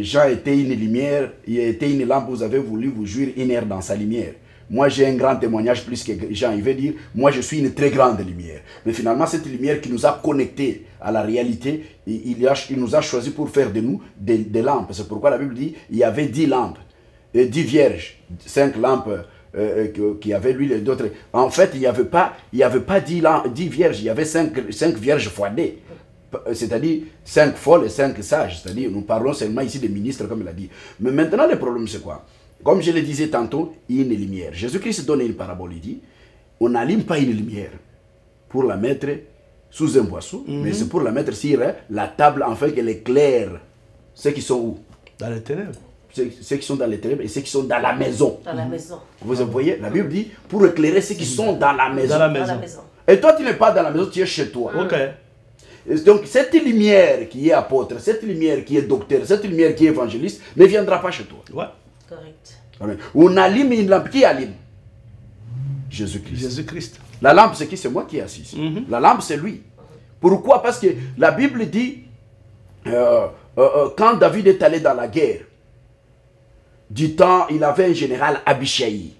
Jean était une lumière, il était une lampe, vous avez voulu vous jouir une heure dans sa lumière. Moi, j'ai un grand témoignage plus que Jean. Il veut dire, moi, je suis une très grande lumière. Mais finalement, cette lumière qui nous a connectés à la réalité, il nous a choisi pour faire de nous des lampes. C'est pourquoi la Bible dit, il y avait 10 lampes, 10 vierges, 5 lampes qui avaient l'huile et d'autres. En fait, il n'y avait pas 10 vierges, il y avait 5 vierges froidées. C'est-à-dire 5 folles et 5 sages. C'est-à-dire, nous parlons seulement ici des ministres, comme il a dit. Mais maintenant, le problème, c'est quoi? Comme je le disais tantôt, une lumière. Jésus-Christ donne une parabole, il dit, on n'allume pas une lumière pour la mettre sous un boisseau, mais c'est pour la mettre sur la table, afin qu'elle éclaire ceux qui sont où? Dans les ténèbres. Ceux qui sont dans les ténèbres et ceux qui sont dans la maison. Dans la maison. Vous voyez, la Bible dit, pour éclairer ceux qui sont dans la maison. Dans la maison. Et toi, tu n'es pas dans la maison, tu es chez toi. Ok. Donc, cette lumière qui est apôtre, cette lumière qui est docteur, cette lumière qui est évangéliste, ne viendra pas chez toi. Ouais. Correct. Amen. On allume une lampe. Qui allume? Jésus-Christ. Jésus-Christ. La lampe, c'est qui? C'est moi qui est assis. La lampe, c'est lui. Pourquoi? Parce que la Bible dit, quand David est allé dans la guerre, du temps, il avait un général Abishai.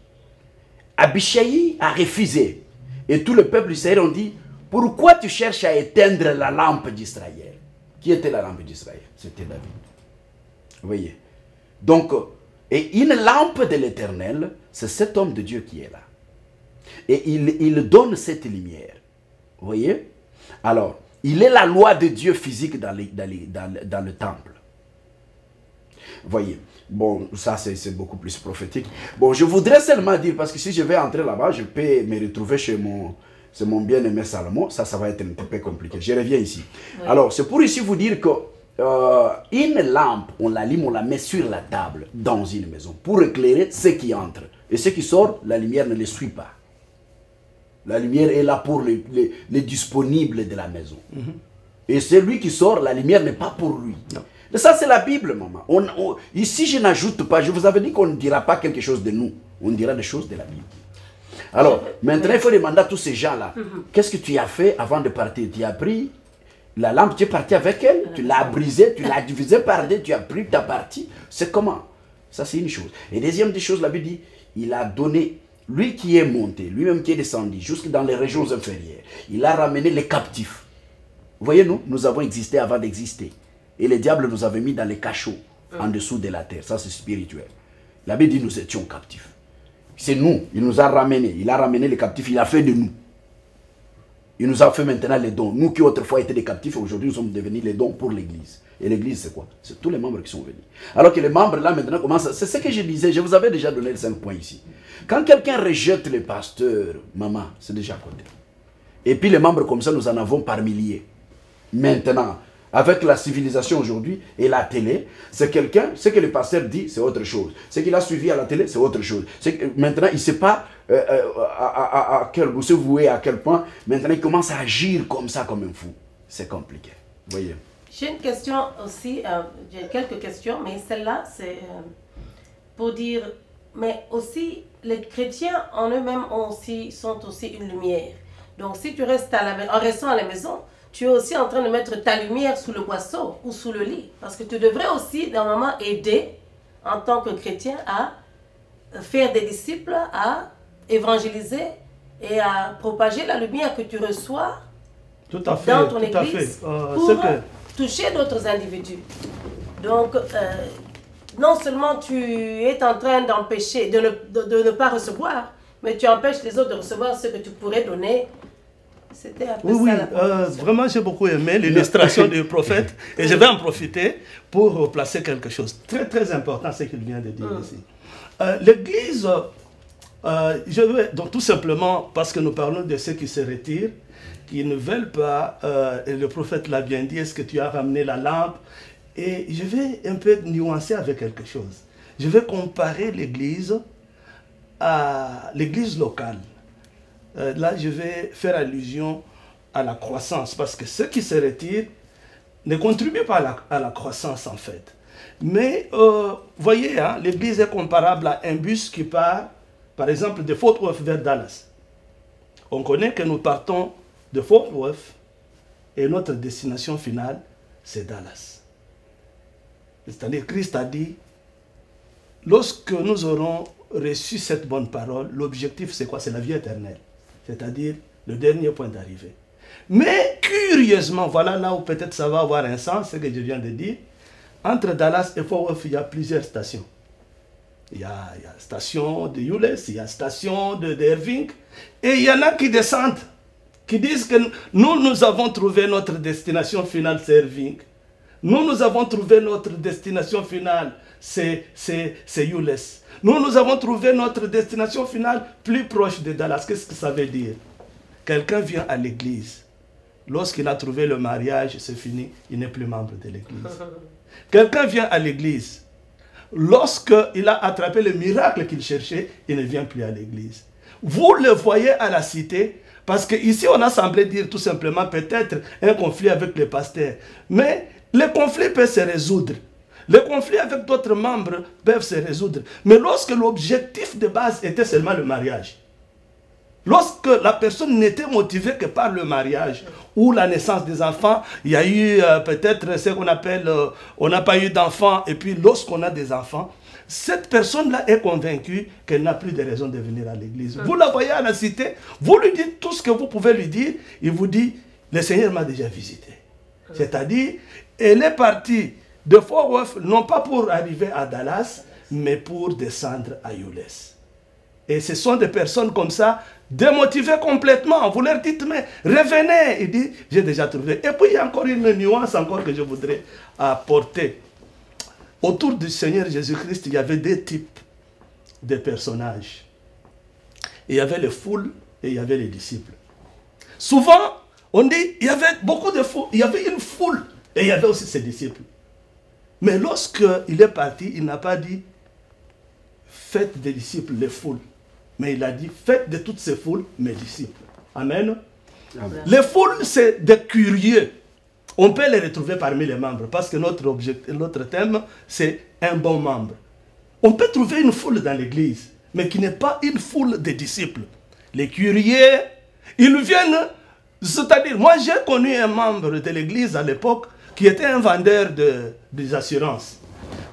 Abishai a refusé. Et tout le peuple d'Israël ont dit, pourquoi tu cherches à éteindre la lampe d'Israël? Qui était la lampe d'Israël? C'était David. Vous voyez? Donc, et une lampe de l'Éternel, c'est cet homme de Dieu qui est là. Et il donne cette lumière. Vous voyez? Alors, Il est la loi de Dieu physique dans le temple. Voyez, bon, ça c'est beaucoup plus prophétique. Bon, je voudrais seulement dire, parce que si je vais entrer là-bas, je peux me retrouver chez mon bien-aimé Salomon. Ça va être un peu compliqué. Je reviens ici. Oui. Alors, c'est pour ici vous dire que une lampe, on l'allume, on la met sur la table dans une maison pour éclairer ceux qui entrent. Et ceux qui sortent, la lumière ne les suit pas. La lumière est là pour les disponibles de la maison. Et celui qui sort, la lumière n'est pas pour lui. Non. Ça, c'est la Bible, maman. Ici, je n'ajoute pas. Je vous avais dit qu'on ne dira pas quelque chose de nous. On dira des choses de la Bible. Alors, maintenant, il faut demander à tous ces gens-là, qu'est-ce que tu as fait avant de partir? Tu as pris la lampe, tu es parti avec elle, tu l'as brisée, tu l'as divisée par deux, tu as pris ta partie. C'est comment? Ça, c'est une chose. Et deuxième des choses, la Bible dit, il a donné, lui qui est monté, lui-même qui est descendu, jusque dans les régions inférieures, il a ramené les captifs. Vous voyez, nous avons existé avant d'exister. Et le diable nous avait mis dans les cachots, en dessous de la terre. Ça, c'est spirituel. La Bible dit, nous étions captifs. C'est nous, il nous a ramenés. Il a ramené les captifs, il a fait de nous. Il nous a fait maintenant les dons. Nous qui autrefois étaient des captifs, aujourd'hui nous sommes devenus les dons pour l'Église. Et l'Église, c'est quoi? C'est tous les membres qui sont venus. Alors que les membres, là, maintenant, commencent... C'est ce que je disais, je vous avais déjà donné les 5 points ici. Quand quelqu'un rejette les pasteurs, maman, c'est déjà à côté. Et puis les membres comme ça, nous en avons par milliers. Maintenant, avec la civilisation aujourd'hui et la télé, c'est quelqu'un, ce que le pasteur dit, c'est autre chose. Ce qu'il a suivi à la télé, c'est autre chose. Maintenant, il ne sait pas à quel bout se vouer, à quel point. Maintenant, il commence à agir comme ça, comme un fou. C'est compliqué. Voyez. J'ai une question aussi, j'ai quelques questions, mais celle-là, c'est pour dire, mais aussi, les chrétiens en eux-mêmes sont aussi une lumière. Donc, si tu restes en restant à la maison, tu es aussi en train de mettre ta lumière sous le boisseau ou sous le lit. Parce que tu devrais aussi, d'un moment, aider, en tant que chrétien, à faire des disciples, à évangéliser et à propager la lumière que tu reçois tout à fait, dans ton tout église pour toucher d'autres individus. Donc, non seulement tu es en train d'empêcher, de ne pas recevoir, mais tu empêches les autres de recevoir ce que tu pourrais donner. C'était un peu ça, la vraiment j'ai beaucoup aimé l'illustration du prophète et je vais en profiter pour placer quelque chose très très important, ce qu'il vient de dire ici. L'Église, je veux donc tout simplement parce que nous parlons de ceux qui se retirent, qui ne veulent pas, et le prophète l'a bien dit, est-ce que tu as ramené la lampe? Et je vais un peu nuancer avec quelque chose. Je vais comparer l'Église à l'Église locale. Là, je vais faire allusion à la croissance, parce que ceux qui se retirent ne contribuent pas à la croissance, en fait. Mais, voyez, hein, l'Église est comparable à un bus qui part, par exemple, de Fort Worth vers Dallas. On connaît que nous partons de Fort Worth et notre destination finale, c'est Dallas. C'est-à-dire, Christ a dit, lorsque nous aurons reçu cette bonne parole, l'objectif, c'est quoi? C'est la vie éternelle. C'est-à-dire le dernier point d'arrivée. Mais curieusement, voilà là où peut-être ça va avoir un sens, ce que je viens de dire. Entre Dallas et Fort Worth, il y a plusieurs stations. Il y a station de Euless, il y a station d'Irving, et il y en a qui descendent, qui disent que nous avons trouvé notre destination finale, c'est Irving. Nous avons trouvé notre destination finale, c'est Euless. Nous avons trouvé notre destination finale plus proche de Dallas. Qu'est-ce que ça veut dire? Quelqu'un vient à l'église. Lorsqu'il a trouvé le mariage, c'est fini. Il n'est plus membre de l'église. Quelqu'un vient à l'église. Lorsqu'il a attrapé le miracle qu'il cherchait, il ne vient plus à l'église. Vous le voyez à la cité, parce qu'ici on a semblé dire tout simplement peut-être un conflit avec le pasteur. Mais le conflit peut se résoudre. Les conflits avec d'autres membres peuvent se résoudre. Mais lorsque l'objectif de base était seulement le mariage, lorsque la personne n'était motivée que par le mariage ou la naissance des enfants, il y a eu peut-être ce qu'on appelle, on n'a pas eu d'enfants, et puis lorsqu'on a des enfants, cette personne-là est convaincue qu'elle n'a plus de raison de venir à l'église. Vous la voyez à la cité, vous lui dites tout ce que vous pouvez lui dire, il vous dit, le Seigneur m'a déjà visité. C'est-à-dire, elle est partie de Fort Worth, non pas pour arriver à Dallas, mais pour descendre à Euless. Et ce sont des personnes comme ça, démotivées complètement. Vous leur dites, mais revenez. Il dit, j'ai déjà trouvé. Et puis il y a encore une nuance encore que je voudrais apporter. Autour du Seigneur Jésus-Christ, il y avait deux types de personnages. Il y avait les foules et il y avait les disciples. Souvent, on dit, il y avait beaucoup de foules, il y avait une foule et il y avait aussi ses disciples. Mais lorsqu'il est parti, il n'a pas dit, faites des disciples les foules. Mais il a dit, faites de toutes ces foules mes disciples. Amen. Amen. Les foules, c'est des curieux. On peut les retrouver parmi les membres parce que notre thème, c'est un bon membre. On peut trouver une foule dans l'église, mais qui n'est pas une foule de disciples. Les curieux, ils viennent, c'est-à-dire, moi j'ai connu un membre de l'église à l'époque qui était un vendeur des assurances.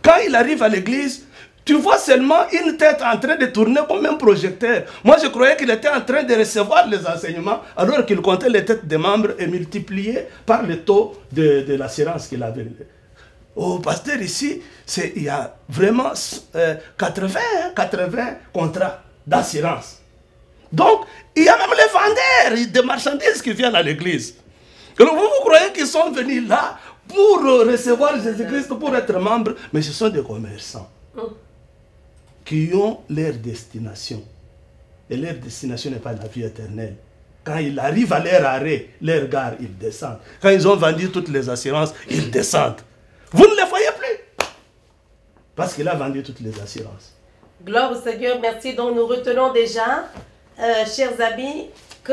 Quand il arrive à l'église, tu vois seulement une tête en train de tourner comme un projecteur. Moi, je croyais qu'il était en train de recevoir les enseignements alors qu'il comptait les têtes des membres et multipliait par le taux de l'assurance qu'il avait. Oh, pasteur, ici, il y a vraiment 80 contrats d'assurance. Donc, il y a même les vendeurs de marchandises qui viennent à l'église. Alors, vous croyez qu'ils sont venus là pour recevoir Jésus-Christ, pour être membres, mais ce sont des commerçants qui ont leur destination. Et leur destination n'est pas la vie éternelle. Quand ils arrivent à leur arrêt, leur gare, ils descendent. Quand ils ont vendu toutes les assurances, ils descendent. Vous ne les voyez plus. Parce qu'il a vendu toutes les assurances. Gloire au Seigneur, merci. Donc nous retenons déjà, chers amis, que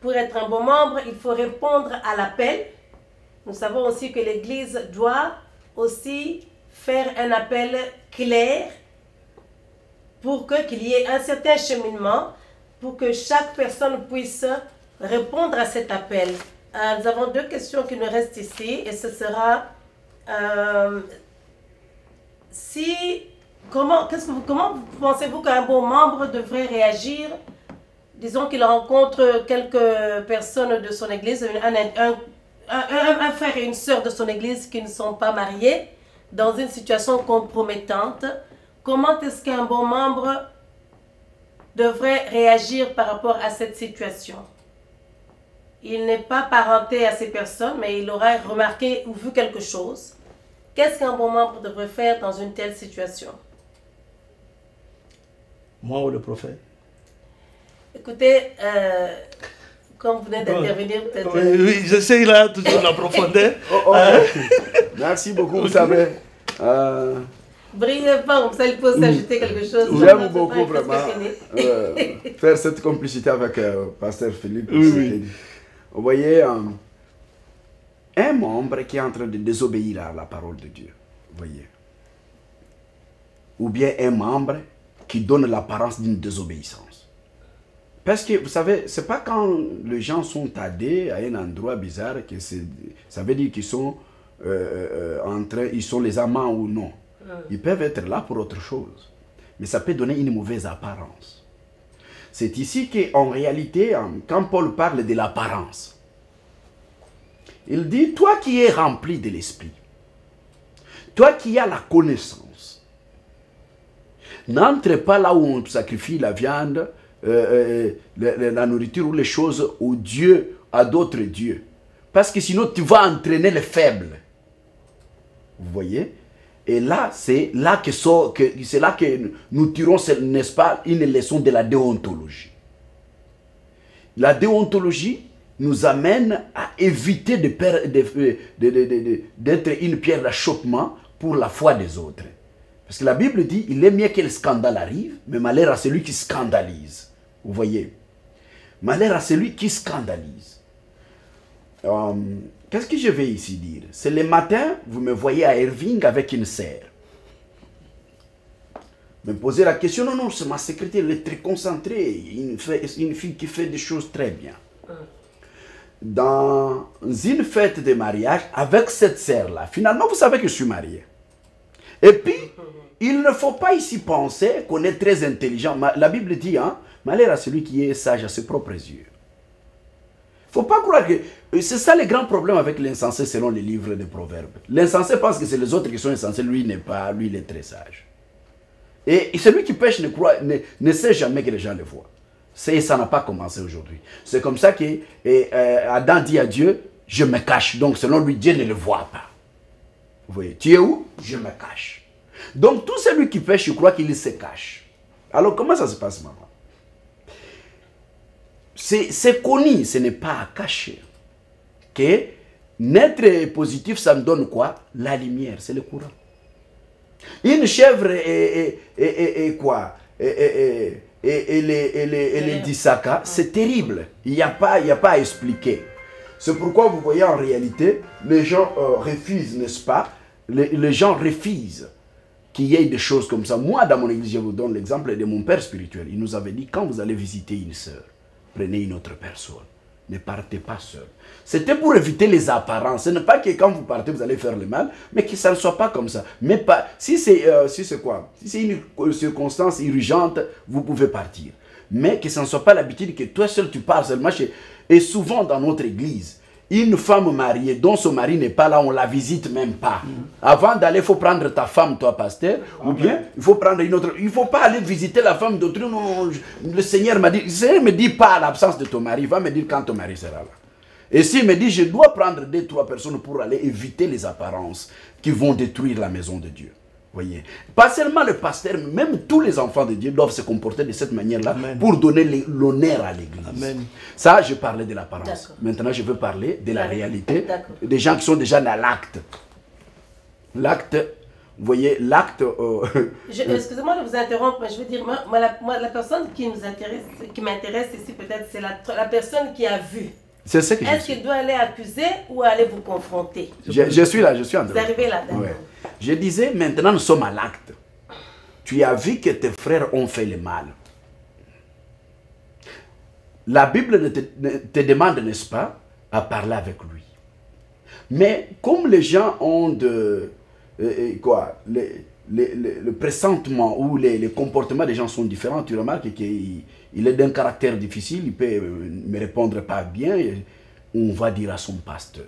pour être un bon membre, il faut répondre à l'appel. Nous savons aussi que l'Église doit aussi faire un appel clair pour qu'il y ait un certain cheminement, pour que chaque personne puisse répondre à cet appel. Nous avons deux questions qui nous restent ici, et ce sera comment pensez-vous qu'un bon membre devrait réagir? Disons qu'il rencontre quelques personnes de son église, un frère et une sœur de son église qui ne sont pas mariés, dans une situation compromettante. Comment est-ce qu'un bon membre devrait réagir par rapport à cette situation? Il n'est pas parenté à ces personnes, mais il aura remarqué ou vu quelque chose. Qu'est-ce qu'un bon membre devrait faire dans une telle situation? Moi ou le prophète? Écoutez, comme vous venez d'intervenir, peut-être... Oui, j'essaie là, toujours la profondeur. Merci beaucoup, vous savez. Brillez pas, comme ça il peut s'ajouter quelque chose. J'aime beaucoup vraiment faire cette complicité avec Pasteur Philippe. Oui. Vous voyez, un membre qui est en train de désobéir à la parole de Dieu, vous voyez, ou bien un membre qui donne l'apparence d'une désobéissance. Parce que, vous savez, c'est pas quand les gens sont tadés à un endroit bizarre que ça veut dire qu'ils sont ils sont les amants ou non. Ils peuvent être là pour autre chose. Mais ça peut donner une mauvaise apparence. C'est ici qu'en réalité, quand Paul parle de l'apparence, il dit, toi qui es rempli de l'esprit, toi qui as la connaissance, n'entre pas là où on sacrifie la viande, la nourriture ou les choses aux dieux, à d'autres dieux. Parce que sinon tu vas entraîner les faibles. Vous voyez? Et là, c'est là que nous tirons, n'est-ce pas, une leçon de la déontologie. La déontologie nous amène à éviter d'être une pierre d'achoppement pour la foi des autres. Parce que la Bible dit, il est mieux que le scandale arrive, mais malheur à celui qui scandalise. Vous voyez? Malheur à celui qui scandalise. Qu'est-ce que je vais ici dire? C'est le matin, vous me voyez à Irving avec une sœur. Me poser la question, non, c'est ma secrétaire, elle est très concentrée, une fille qui fait des choses très bien. Dans une fête de mariage, avec cette sœur-là, finalement, vous savez que je suis marié. Et puis, il ne faut pas ici penser qu'on est très intelligent. La Bible dit, malheur à celui qui est sage à ses propres yeux. Il ne faut pas croire que... C'est ça le grand problème avec l'insensé selon les livres de Proverbes. L'insensé pense que c'est les autres qui sont insensés, lui il n'est pas, lui il est très sage. Et celui qui pêche ne sait jamais que les gens le voient. Ça n'a pas commencé aujourd'hui. C'est comme ça que Adam dit à Dieu, je me cache. Donc selon lui, Dieu ne le voit pas. Vous voyez, tu es où? Je me cache. Donc tout celui qui pêche, je crois qu'il se cache. Alors comment ça se passe, maman? C'est connu, ce n'est pas à cacher. Que naître positif, ça me donne quoi? La lumière, c'est le courant. Une chèvre et quoi? Et les disaka, c'est terrible. Il n'y a pas à expliquer. C'est pourquoi vous voyez en réalité, les gens refusent, n'est-ce pas? Les gens refusent qu'il y ait des choses comme ça. Moi, dans mon église, je vous donne l'exemple de mon père spirituel. Il nous avait dit, quand vous allez visiter une sœur, prenez une autre personne. Ne partez pas seul. C'était pour éviter les apparences. Ce n'est pas que quand vous partez, vous allez faire le mal, mais que ça ne soit pas comme ça. Mais pas, si c'est quoi? Si c'est une circonstance urgente, vous pouvez partir. Mais que ça ne soit pas l'habitude que toi seul tu pars seulement chez... Et souvent dans notre église, une femme mariée dont son mari n'est pas là, on ne la visite même pas. Avant d'aller, il faut prendre ta femme, toi pasteur, ou bien il faut prendre une autre. Il ne faut pas aller visiter la femme d'autrui. Non, le Seigneur m'a dit, le Seigneur ne me dit pas l'absence de ton mari, il va me dire quand ton mari sera là. Et s'il me dit, je dois prendre 2-3 personnes pour aller éviter les apparences qui vont détruire la maison de Dieu. Voyez, pas seulement le pasteur, même tous les enfants de Dieu doivent se comporter de cette manière-là pour donner l'honneur à l'église. Ça, je parlais de l'apparence. Maintenant, je veux parler de la réalité des gens qui sont déjà dans l'acte. L'acte, vous voyez, l'acte... Excusez-moi de vous interrompre, mais je veux dire, moi, la personne qui m'intéresse ici, peut-être, c'est la personne qui a vu. C'est ce que Est-ce qu'il doit aller accuser ou aller vous confronter? Je suis là, je suis en train. Vous arrivez là, d'accord. Ouais. Je disais, maintenant nous sommes à l'acte. Tu as vu que tes frères ont fait le mal. La Bible te demande, n'est-ce pas, à parler avec lui. Mais comme les gens ont le pressentement ou les comportements des gens sont différents, tu remarques qu'il est d'un caractère difficile, il peut me répondre pas bien, et on va dire à son pasteur.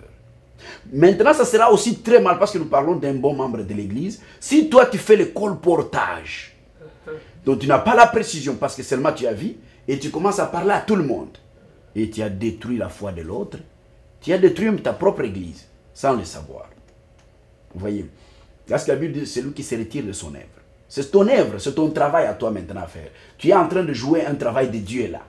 Maintenant, ça sera aussi très mal parce que nous parlons d'un bon membre de l'église. Si toi, tu fais le colportage, donc tu n'as pas la précision parce que seulement tu as vu, et tu commences à parler à tout le monde, et tu as détruit la foi de l'autre, tu as détruit même ta propre église, sans le savoir. Vous voyez? Parce que la Bible dit, c'est lui qui se retire de son œuvre. C'est ton œuvre, c'est ton travail à toi maintenant à faire. Tu es en train de jouer un travail de Dieu là.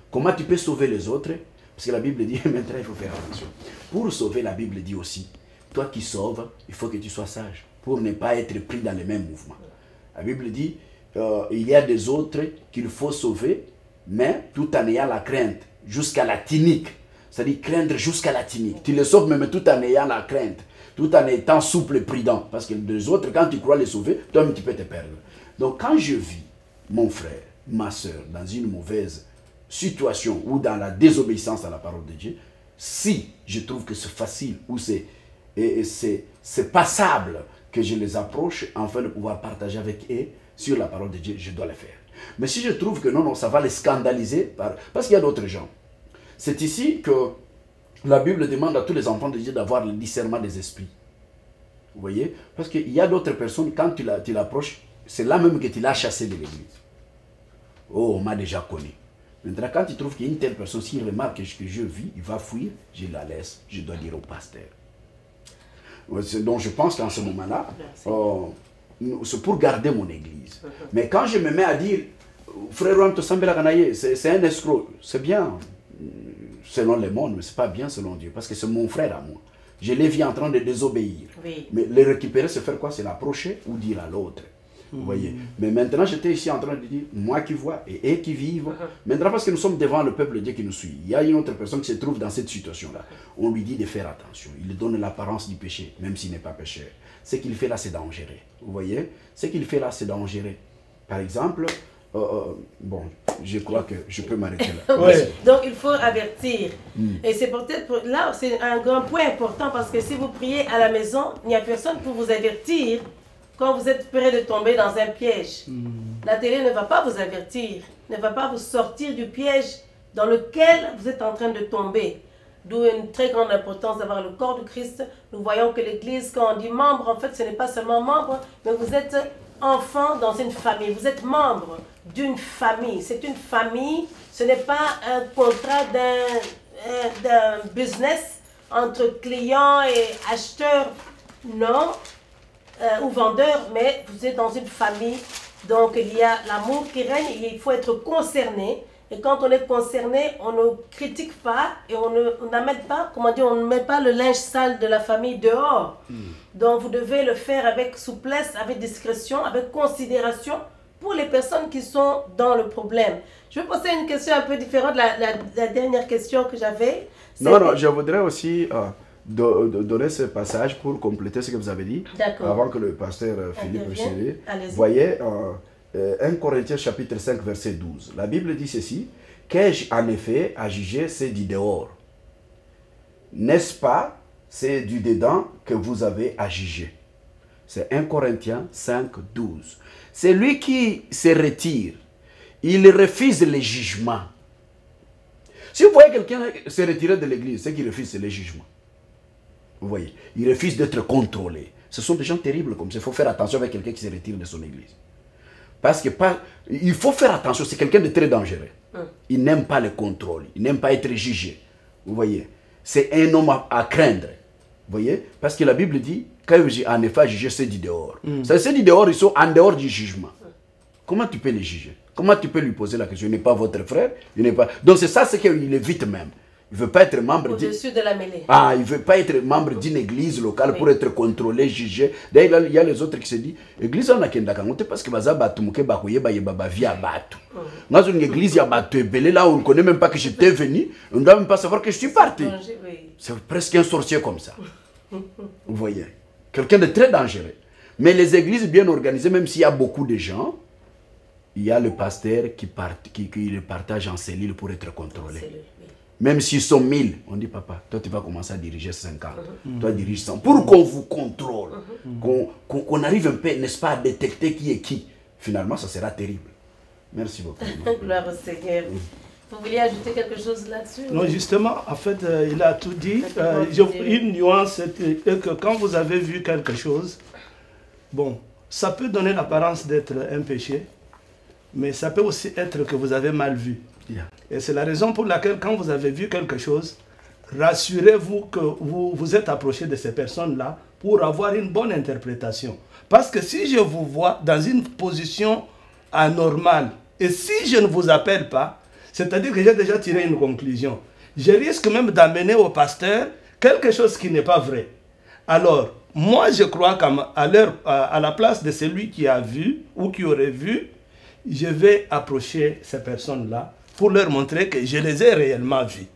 Comment tu peux sauver les autres? Parce que la Bible dit, maintenant il faut faire attention. Pour sauver, la Bible dit aussi, toi qui sauves, il faut que tu sois sage, pour ne pas être pris dans les mêmes mouvements. La Bible dit, il y a des autres qu'il faut sauver, mais tout en ayant la crainte, jusqu'à la tunique. C'est-à-dire craindre jusqu'à la tunique. Tu les sauves même tout en ayant la crainte, tout en étant souple et prudent. Parce que les autres, quand tu crois les sauver, toi tu peux te perdre. Donc quand je vis mon frère, ma soeur, dans une mauvaise situation ou dans la désobéissance à la parole de Dieu, si je trouve que c'est facile ou c'est passable que je les approche afin de pouvoir partager avec eux sur la parole de Dieu, je dois le faire. Mais si je trouve que non, ça va les scandaliser, parce qu'il y a d'autres gens. C'est ici que la Bible demande à tous les enfants de Dieu d'avoir le discernement des esprits. Vous voyez? Parce qu'il y a d'autres personnes, quand tu l'approches, c'est là même que tu l'as chassé de l'église. Oh, on m'a déjà connu. Maintenant, quand tu trouves qu'il y a une telle personne, s'il remarque que je vis, il va fuir, je la laisse, je dois dire au pasteur. Donc je pense qu'en ce moment-là, c'est pour garder mon église. Mais quand je me mets à dire, frère c'est un escroc, c'est bien selon le monde, mais ce n'est pas bien selon Dieu, parce que c'est mon frère à moi. Je l'ai vu en train de désobéir. Oui. Mais le récupérer, c'est faire quoi? C'est l'approcher ou dire à l'autre. Vous voyez. Mais maintenant, j'étais ici en train de dire, moi qui vois et eux qui vivent. Maintenant, parce que nous sommes devant le peuple de Dieu qui nous suit. Il y a une autre personne qui se trouve dans cette situation-là. On lui dit de faire attention. Il lui donne l'apparence du péché, même s'il n'est pas pécheur. Ce qu'il fait là, c'est dangereux. Vous voyez? Ce qu'il fait là, c'est dangereux. Par exemple, bon, je crois que je peux m'arrêter là. Ouais. Donc, il faut avertir. Et c'est peut-être là, c'est un grand point important parce que si vous priez à la maison, il n'y a personne pour vous avertir quand vous êtes prêt de tomber dans un piège. La télé ne va pas vous avertir, ne va pas vous sortir du piège dans lequel vous êtes en train de tomber. D'où une très grande importance d'avoir le corps de Christ. Nous voyons que l'Église, quand on dit membre, en fait, ce n'est pas seulement membre, mais vous êtes enfant dans une famille. Vous êtes membre d'une famille. C'est une famille. Ce n'est pas un contrat d'un business entre clients et acheteurs, non, ou vendeurs, mais vous êtes dans une famille. Donc, il y a l'amour qui règne et il faut être concerné. Et quand on est concerné, on ne critique pas et on n'amène pas, comment dire, on ne met pas le linge sale de la famille dehors. Donc, vous devez le faire avec souplesse, avec discrétion, avec considération pour les personnes qui sont dans le problème. Je vais poser une question un peu différente de la dernière question que j'avais. Non, je voudrais aussi donner ce passage pour compléter ce que vous avez dit, avant que le pasteur Philippe Chélet. Voyez, 1 Corinthiens chapitre 5 verset 12. La Bible dit ceci: qu'ai-je en effet à juger, c'est du dehors. N'est-ce pas, c'est du dedans que vous avez à juger. C'est 1 Corinthiens 5, 12. C'est lui qui se retire. Il refuse les jugements. Si vous voyez quelqu'un se retirer de l'église, c'est qu'il refuse les jugements. Vous voyez, il refuse d'être contrôlé. Ce sont des gens terribles comme ça. Il faut faire attention avec quelqu'un qui se retire de son église. Parce que il faut faire attention, c'est quelqu'un de très dangereux. Il n'aime pas le contrôle, il n'aime pas être jugé. Vous voyez, c'est un homme à craindre. Vous voyez, parce que la Bible dit, quand j'ai en effet jugé, c'est du dehors. C'est du dehors, ils sont en dehors du jugement. Comment tu peux les juger? Comment tu peux lui poser la question? Il n'est pas votre frère, il n'est pas... Donc c'est ça, c'est qu'il évite même. Il ne veut pas être membre au-dessus de la mêlée. Ah, il ne veut pas être membre d'une église locale pour être contrôlé, jugé. D'ailleurs, il y a les autres qui se disent, l'église on a qu'un d'accord, parce que baza batumuke bakoye ba via batu. Dans une église il y a batu belé là où on ne connaît même pas que j'étais venu, on ne doit même pas savoir que je suis parti. C'est presque un sorcier comme ça. Vous voyez, quelqu'un de très dangereux. Mais les églises bien organisées, même s'il y a beaucoup de gens, il y a le pasteur qui le partage en cellules pour être contrôlé. Même s'ils sont 1000, on dit, papa, toi tu vas commencer à diriger 50, toi dirige 100, pour qu'on vous contrôle, qu'on arrive un peu, n'est-ce pas, à détecter qui est qui. Finalement, ça sera terrible. Merci beaucoup. Gloire au Seigneur. Vous vouliez ajouter quelque chose là-dessus? Non, justement, en fait, il a tout dit. Une nuance, c'est que quand vous avez vu quelque chose, bon, ça peut donner l'apparence d'être un péché, mais ça peut aussi être que vous avez mal vu. Et c'est la raison pour laquelle, quand vous avez vu quelque chose, rassurez-vous que vous êtes approché de ces personnes-là pour avoir une bonne interprétation. Parce que si je vous vois dans une position anormale, et si je ne vous appelle pas, c'est-à-dire que j'ai déjà tiré une conclusion, je risque même d'amener au pasteur quelque chose qui n'est pas vrai. Alors, moi je crois qu'à la place de celui qui a vu ou qui aurait vu, je vais approcher ces personnes-là pour leur montrer que je les ai réellement vus.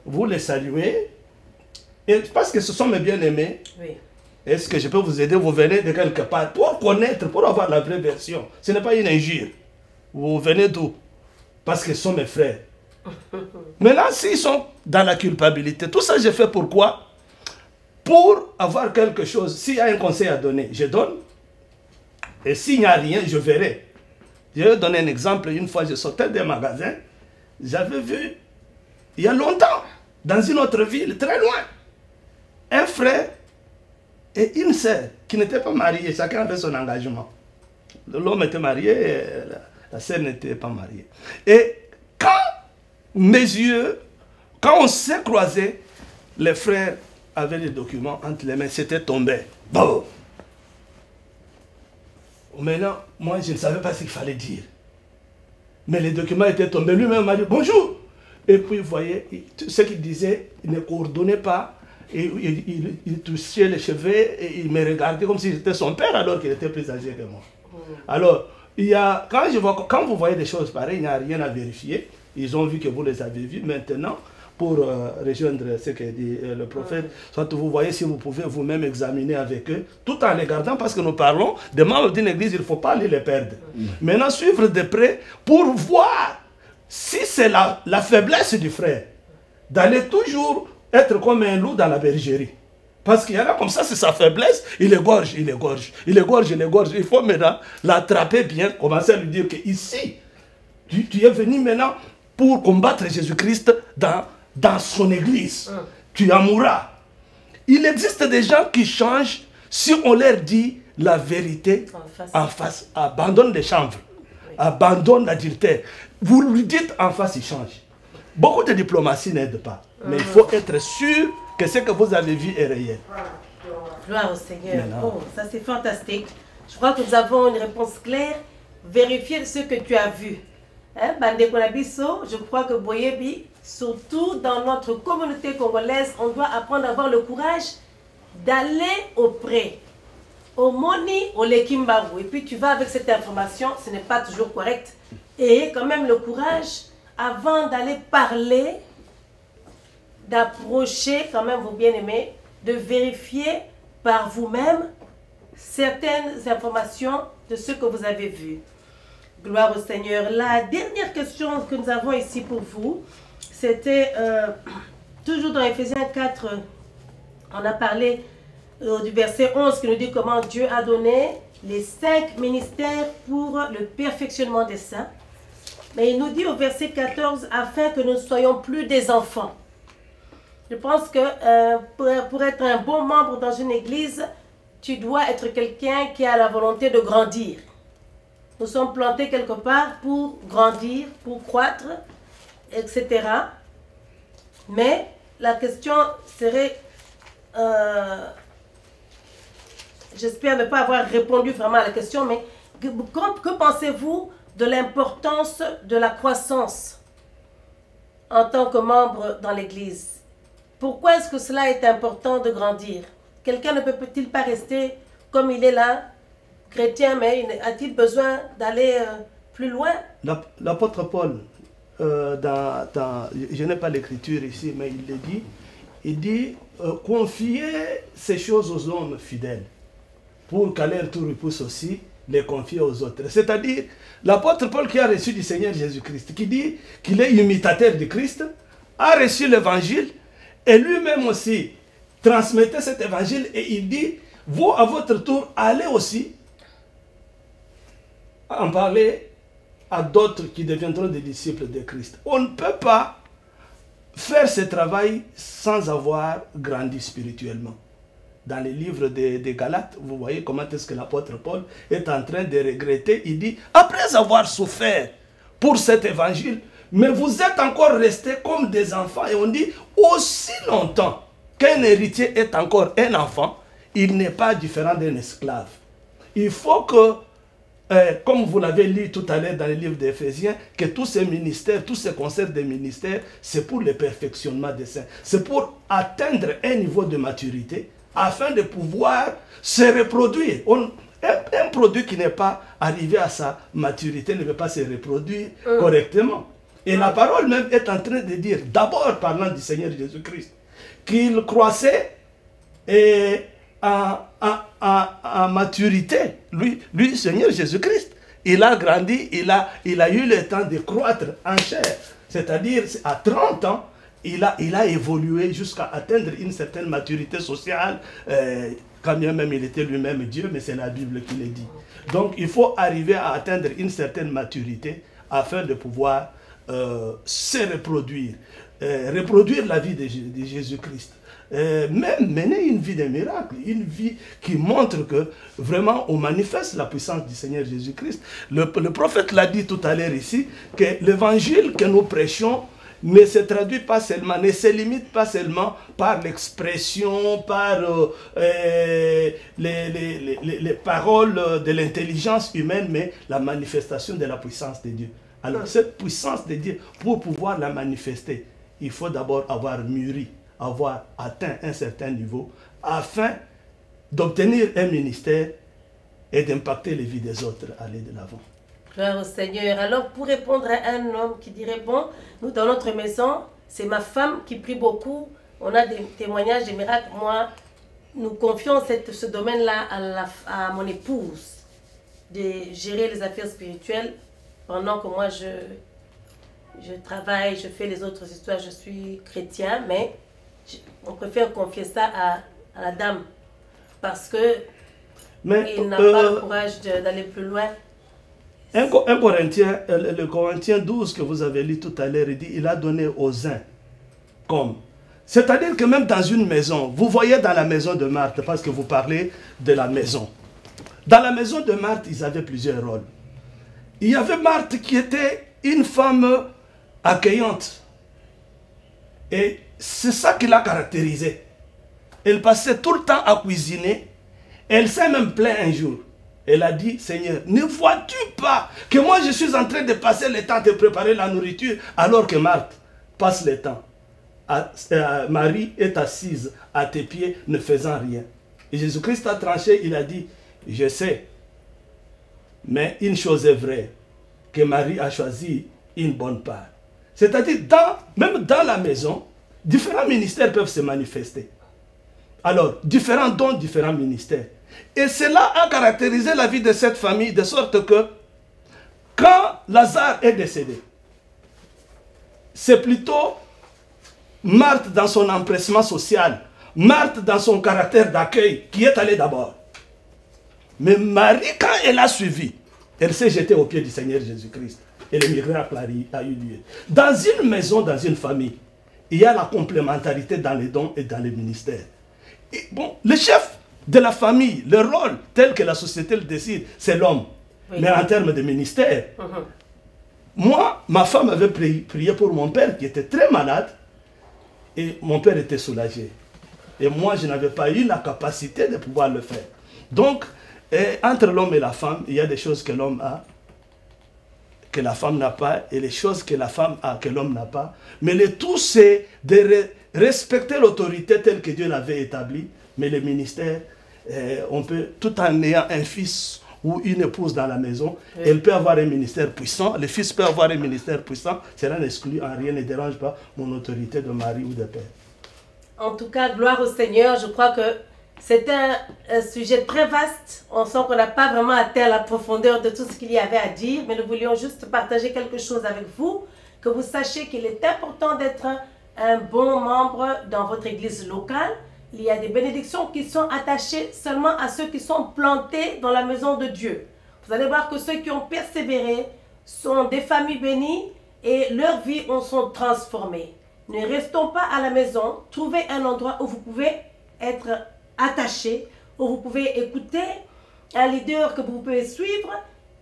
Vous les saluez, et parce que ce sont mes bien-aimés. Oui. Est-ce que je peux vous aider? Vous venez de quelque part pour connaître, pour avoir la vraie version. Ce n'est pas une injure. Vous venez d'où? Parce que ce sont mes frères. Maintenant, s'ils sont dans la culpabilité, tout ça, je fais pourquoi? Pour avoir quelque chose. S'il y a un conseil à donner, je donne. Et s'il n'y a rien, je verrai. Je vais donner un exemple. Une fois, je sortais des magasins. J'avais vu, il y a longtemps, dans une autre ville, très loin, un frère et une sœur qui n'étaient pas mariés. Chacun avait son engagement. L'homme était marié et la sœur n'était pas mariée. Et quand mes yeux, quand on s'est croisés, les frères avaient les documents entre les mains, c'était tombé. Bon. Maintenant, moi, je ne savais pas ce qu'il fallait dire. Mais les documents étaient tombés. Lui-même m'a dit bonjour. Et puis, vous voyez, ce qu'il disait, il ne coordonnait pas. Et il touchait les cheveux et il me regardait comme si j'étais son père alors qu'il était plus âgé que moi. Alors, quand vous voyez des choses pareilles, il n'y a rien à vérifier. Ils ont vu que vous les avez vus. Maintenant, pour rejoindre ce que dit le prophète, soit vous voyez si vous pouvez vous-même examiner avec eux, tout en les gardant, parce que nous parlons des membres d'une église, il ne faut pas les perdre. Maintenant, suivre de près pour voir si c'est la faiblesse du frère, d'aller toujours être comme un loup dans la bergerie. Parce qu'il y en a comme ça, c'est sa faiblesse, il égorge. Il faut maintenant l'attraper bien, commencer à lui dire que ici, tu es venu maintenant pour combattre Jésus-Christ dans son église. Tu en mourras. Il existe des gens qui changent si on leur dit la vérité En face. en face. Abandonne les chanvres. Oui. Abandonne l'adultère. Vous lui dites en face, il change. Beaucoup de diplomatie n'aide pas. Mais il faut être sûr que ce que vous avez vu est réel. Gloire au Seigneur. Oh, ça c'est fantastique. Je crois que nous avons une réponse claire. Vérifier ce que tu as vu. Hein, Bande Konabiso, je crois que Boyebi, surtout dans notre communauté congolaise, on doit apprendre à avoir le courage d'aller auprès, au Moni, au Lekimbaru. Et puis tu vas avec cette information, ce n'est pas toujours correct. Et quand même le courage, avant d'aller parler, d'approcher quand même vos bien-aimés, de vérifier par vous-même certaines informations de ce que vous avez vu. Gloire au Seigneur. La dernière question que nous avons ici pour vous, c'était toujours dans Ephésiens 4, on a parlé du verset 11 qui nous dit comment Dieu a donné les 5 ministères pour le perfectionnement des saints. Mais il nous dit au verset 14, afin que nous ne soyons plus des enfants. Je pense que pour être un bon membre dans une église, tu dois être quelqu'un qui a la volonté de grandir. Nous sommes plantés quelque part pour grandir, pour croître, etc. Mais la question serait, j'espère ne pas avoir répondu vraiment à la question, mais que pensez-vous de l'importance de la croissance en tant que membre dans l'Église? Pourquoi est-ce que cela est important de grandir? Quelqu'un ne peut-il pas rester comme il est là, chrétien, mais a-t-il besoin d'aller plus loin? L'apôtre Paul, je n'ai pas l'écriture ici, mais il dit confiez ces choses aux hommes fidèles, pour qu'à leur tour ils puissent aussi les confier aux autres. C'est-à-dire, l'apôtre Paul qui a reçu du Seigneur Jésus-Christ, qui dit qu'il est imitateur du Christ, a reçu l'évangile, et lui-même aussi transmettait cet évangile, et il dit, vous à votre tour, allez aussi en parler à d'autres qui deviendront des disciples de Christ. On ne peut pas faire ce travail sans avoir grandi spirituellement. Dans les livres des Galates, vous voyez comment est-ce que l'apôtre Paul est en train de regretter. Il dit, après avoir souffert pour cet évangile, mais vous êtes encore restés comme des enfants. Et on dit, aussi longtemps qu'un héritier est encore un enfant, il n'est pas différent d'un esclave. Il faut que, comme vous l'avez lu tout à l'heure dans le livre d'Éphésiens, que tous ces ministères, tous ces concerts de ministères, c'est pour le perfectionnement des saints. C'est pour atteindre un niveau de maturité afin de pouvoir se reproduire. Un produit qui n'est pas arrivé à sa maturité ne peut pas se reproduire correctement. Et la parole même est en train de dire, d'abord parlant du Seigneur Jésus-Christ, qu'il croissait et en maturité. Lui, Seigneur Jésus-Christ, il a grandi, il a eu le temps de croître en chair. C'est-à-dire, à 30 ans, il a évolué jusqu'à atteindre une certaine maturité sociale, quand bien même il était lui-même Dieu, mais c'est la Bible qui le dit. Donc, il faut arriver à atteindre une certaine maturité afin de pouvoir se reproduire, reproduire la vie de Jésus-Christ. Même mener une vie de miracle, une vie qui montre que vraiment on manifeste la puissance du Seigneur Jésus-Christ. Le prophète l'a dit tout à l'heure ici, que l'évangile que nous prêchons ne se traduit pas seulement, ne se limite pas seulement par l'expression, par les paroles de l'intelligence humaine, mais la manifestation de la puissance de Dieu. Alors cette puissance de Dieu, pour pouvoir la manifester, il faut d'abord avoir mûri, avoir atteint un certain niveau, afin d'obtenir un ministère et d'impacter les vies des autres, aller de l'avant. Gloire au Seigneur. Alors, pour répondre à un homme qui dirait, bon, nous dans notre maison, c'est ma femme qui prie beaucoup, on a des témoignages, des miracles, moi, nous confions ce domaine-là à mon épouse, de gérer les affaires spirituelles, pendant que moi, je travaille, je fais les autres histoires, je suis chrétien, mais on préfère confier ça à la dame, parce que il n'a pas le courage d'aller plus loin. Le Corinthiens 12 que vous avez lu tout à l'heure, il dit, il a donné aux uns comme. C'est-à-dire que même dans une maison, vous voyez dans la maison de Marthe, parce que vous parlez de la maison. Dans la maison de Marthe, ils avaient plusieurs rôles. Il y avait Marthe qui était une femme accueillante. Et c'est ça qui l'a caractérisée. Elle passait tout le temps à cuisiner. Elle s'est même plaint un jour. Elle a dit, Seigneur, ne vois-tu pas que moi je suis en train de passer le temps de préparer la nourriture alors que Marthe passe le temps. Marie est assise à tes pieds ne faisant rien. Et Jésus-Christ a tranché, il a dit, je sais, mais une chose est vraie, que Marie a choisi une bonne part. C'est-à-dire, même dans la maison, différents ministères peuvent se manifester. Alors, différents dons, différents ministères. Et cela a caractérisé la vie de cette famille, de sorte que, quand Lazare est décédé, c'est plutôt Marthe dans son empressement social, Marthe dans son caractère d'accueil, qui est allée d'abord. Mais Marie, quand elle a suivi, elle s'est jetée aux pieds du Seigneur Jésus-Christ. Et le miracle a eu lieu. Dans une maison, dans une famille, il y a la complémentarité dans les dons et dans les ministères. Et bon, le chef de la famille, le rôle tel que la société le décide, c'est l'homme. Oui. Mais en termes de ministère, moi, ma femme avait prié pour mon père qui était très malade et mon père était soulagé. Et moi, je n'avais pas eu la capacité de pouvoir le faire. Donc, entre l'homme et la femme, il y a des choses que l'homme a, que la femme n'a pas, et les choses que la femme a, que l'homme n'a pas. Mais le tout, c'est de respecter l'autorité telle que Dieu l'avait établie. Mais le ministère, on peut, tout en ayant un fils ou une épouse dans la maison, oui. Elle peut avoir un ministère puissant, le fils peut avoir un ministère puissant, cela n'exclut en rien, ne dérange pas mon autorité de mari ou de père. En tout cas, gloire au Seigneur, je crois que c'est un sujet très vaste. On sent qu'on n'a pas vraiment atteint la profondeur de tout ce qu'il y avait à dire, mais nous voulions juste partager quelque chose avec vous, que vous sachiez qu'il est important d'être un bon membre dans votre église locale. Il y a des bénédictions qui sont attachées seulement à ceux qui sont plantés dans la maison de Dieu. Vous allez voir que ceux qui ont persévéré sont des familles bénies et leurs vies sont transformées. Ne restons pas à la maison, trouvez un endroit où vous pouvez être attaché, où vous pouvez écouter un leader que vous pouvez suivre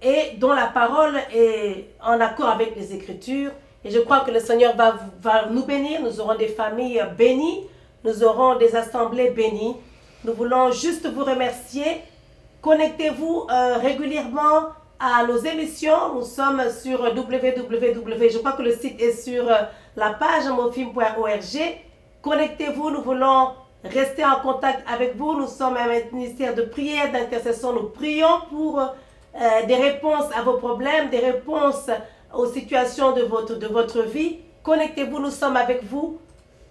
et dont la parole est en accord avec les Écritures. Et je crois que le Seigneur va nous bénir, nous aurons des familles bénies, nous aurons des assemblées bénies. Nous voulons juste vous remercier. Connectez-vous régulièrement à nos émissions. Nous sommes sur www. Je crois que le site est sur la page mofim.org. Connectez-vous, nous voulons rester en contact avec vous. Nous sommes un ministère de prière, d'intercession. Nous prions pour des réponses à vos problèmes, des réponses aux situations de votre vie. Connectez-vous, nous sommes avec vous.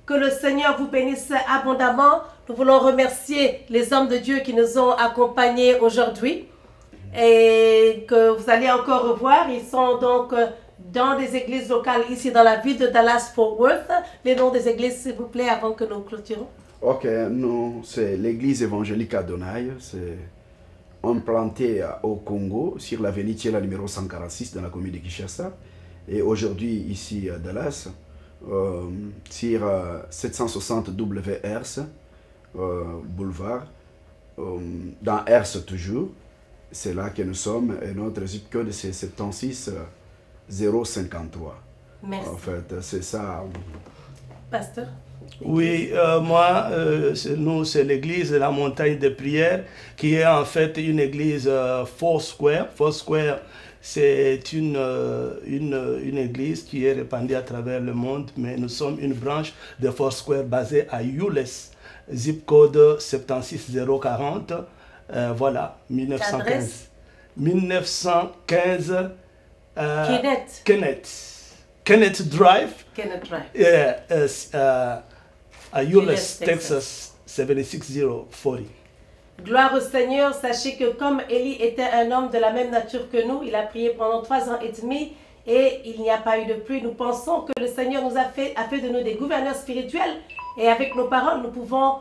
Que le Seigneur vous bénisse abondamment. Nous voulons remercier les hommes de Dieu qui nous ont accompagnés aujourd'hui et que vous allez encore revoir. Ils sont donc dans des églises locales ici dans la ville de Dallas-Fort Worth. Les noms des églises, s'il vous plaît, avant que nous clôturons. Ok, nous, c'est l'église évangélique Adonai. C'est implanté au Congo, sur l'avenue Thiela numéro 146 dans la commune de Kinshasa. Et aujourd'hui, ici à Dallas, sur 760 WRS boulevard, dans Ers toujours. C'est là que nous sommes et notre zip code c'est 76 053. Merci. En fait, c'est ça. Pasteur? Oui, moi, nous, c'est l'église de la montagne de prière qui est en fait une église Foursquare. Foursquare, c'est une église qui est répandue à travers le monde, mais nous sommes une branche de Foursquare basée à Euless, zip code 76040, voilà, 1915. Adresse? 1915, Kenneth Drive. Kenneth Drive. À Euless, Texas, 76040. Gloire au Seigneur, sachez que comme Élie était un homme de la même nature que nous, il a prié pendant 3 ans et demi et il n'y a pas eu de pluie. Nous pensons que le Seigneur nous a fait de nous des gouverneurs spirituels et avec nos paroles, nous pouvons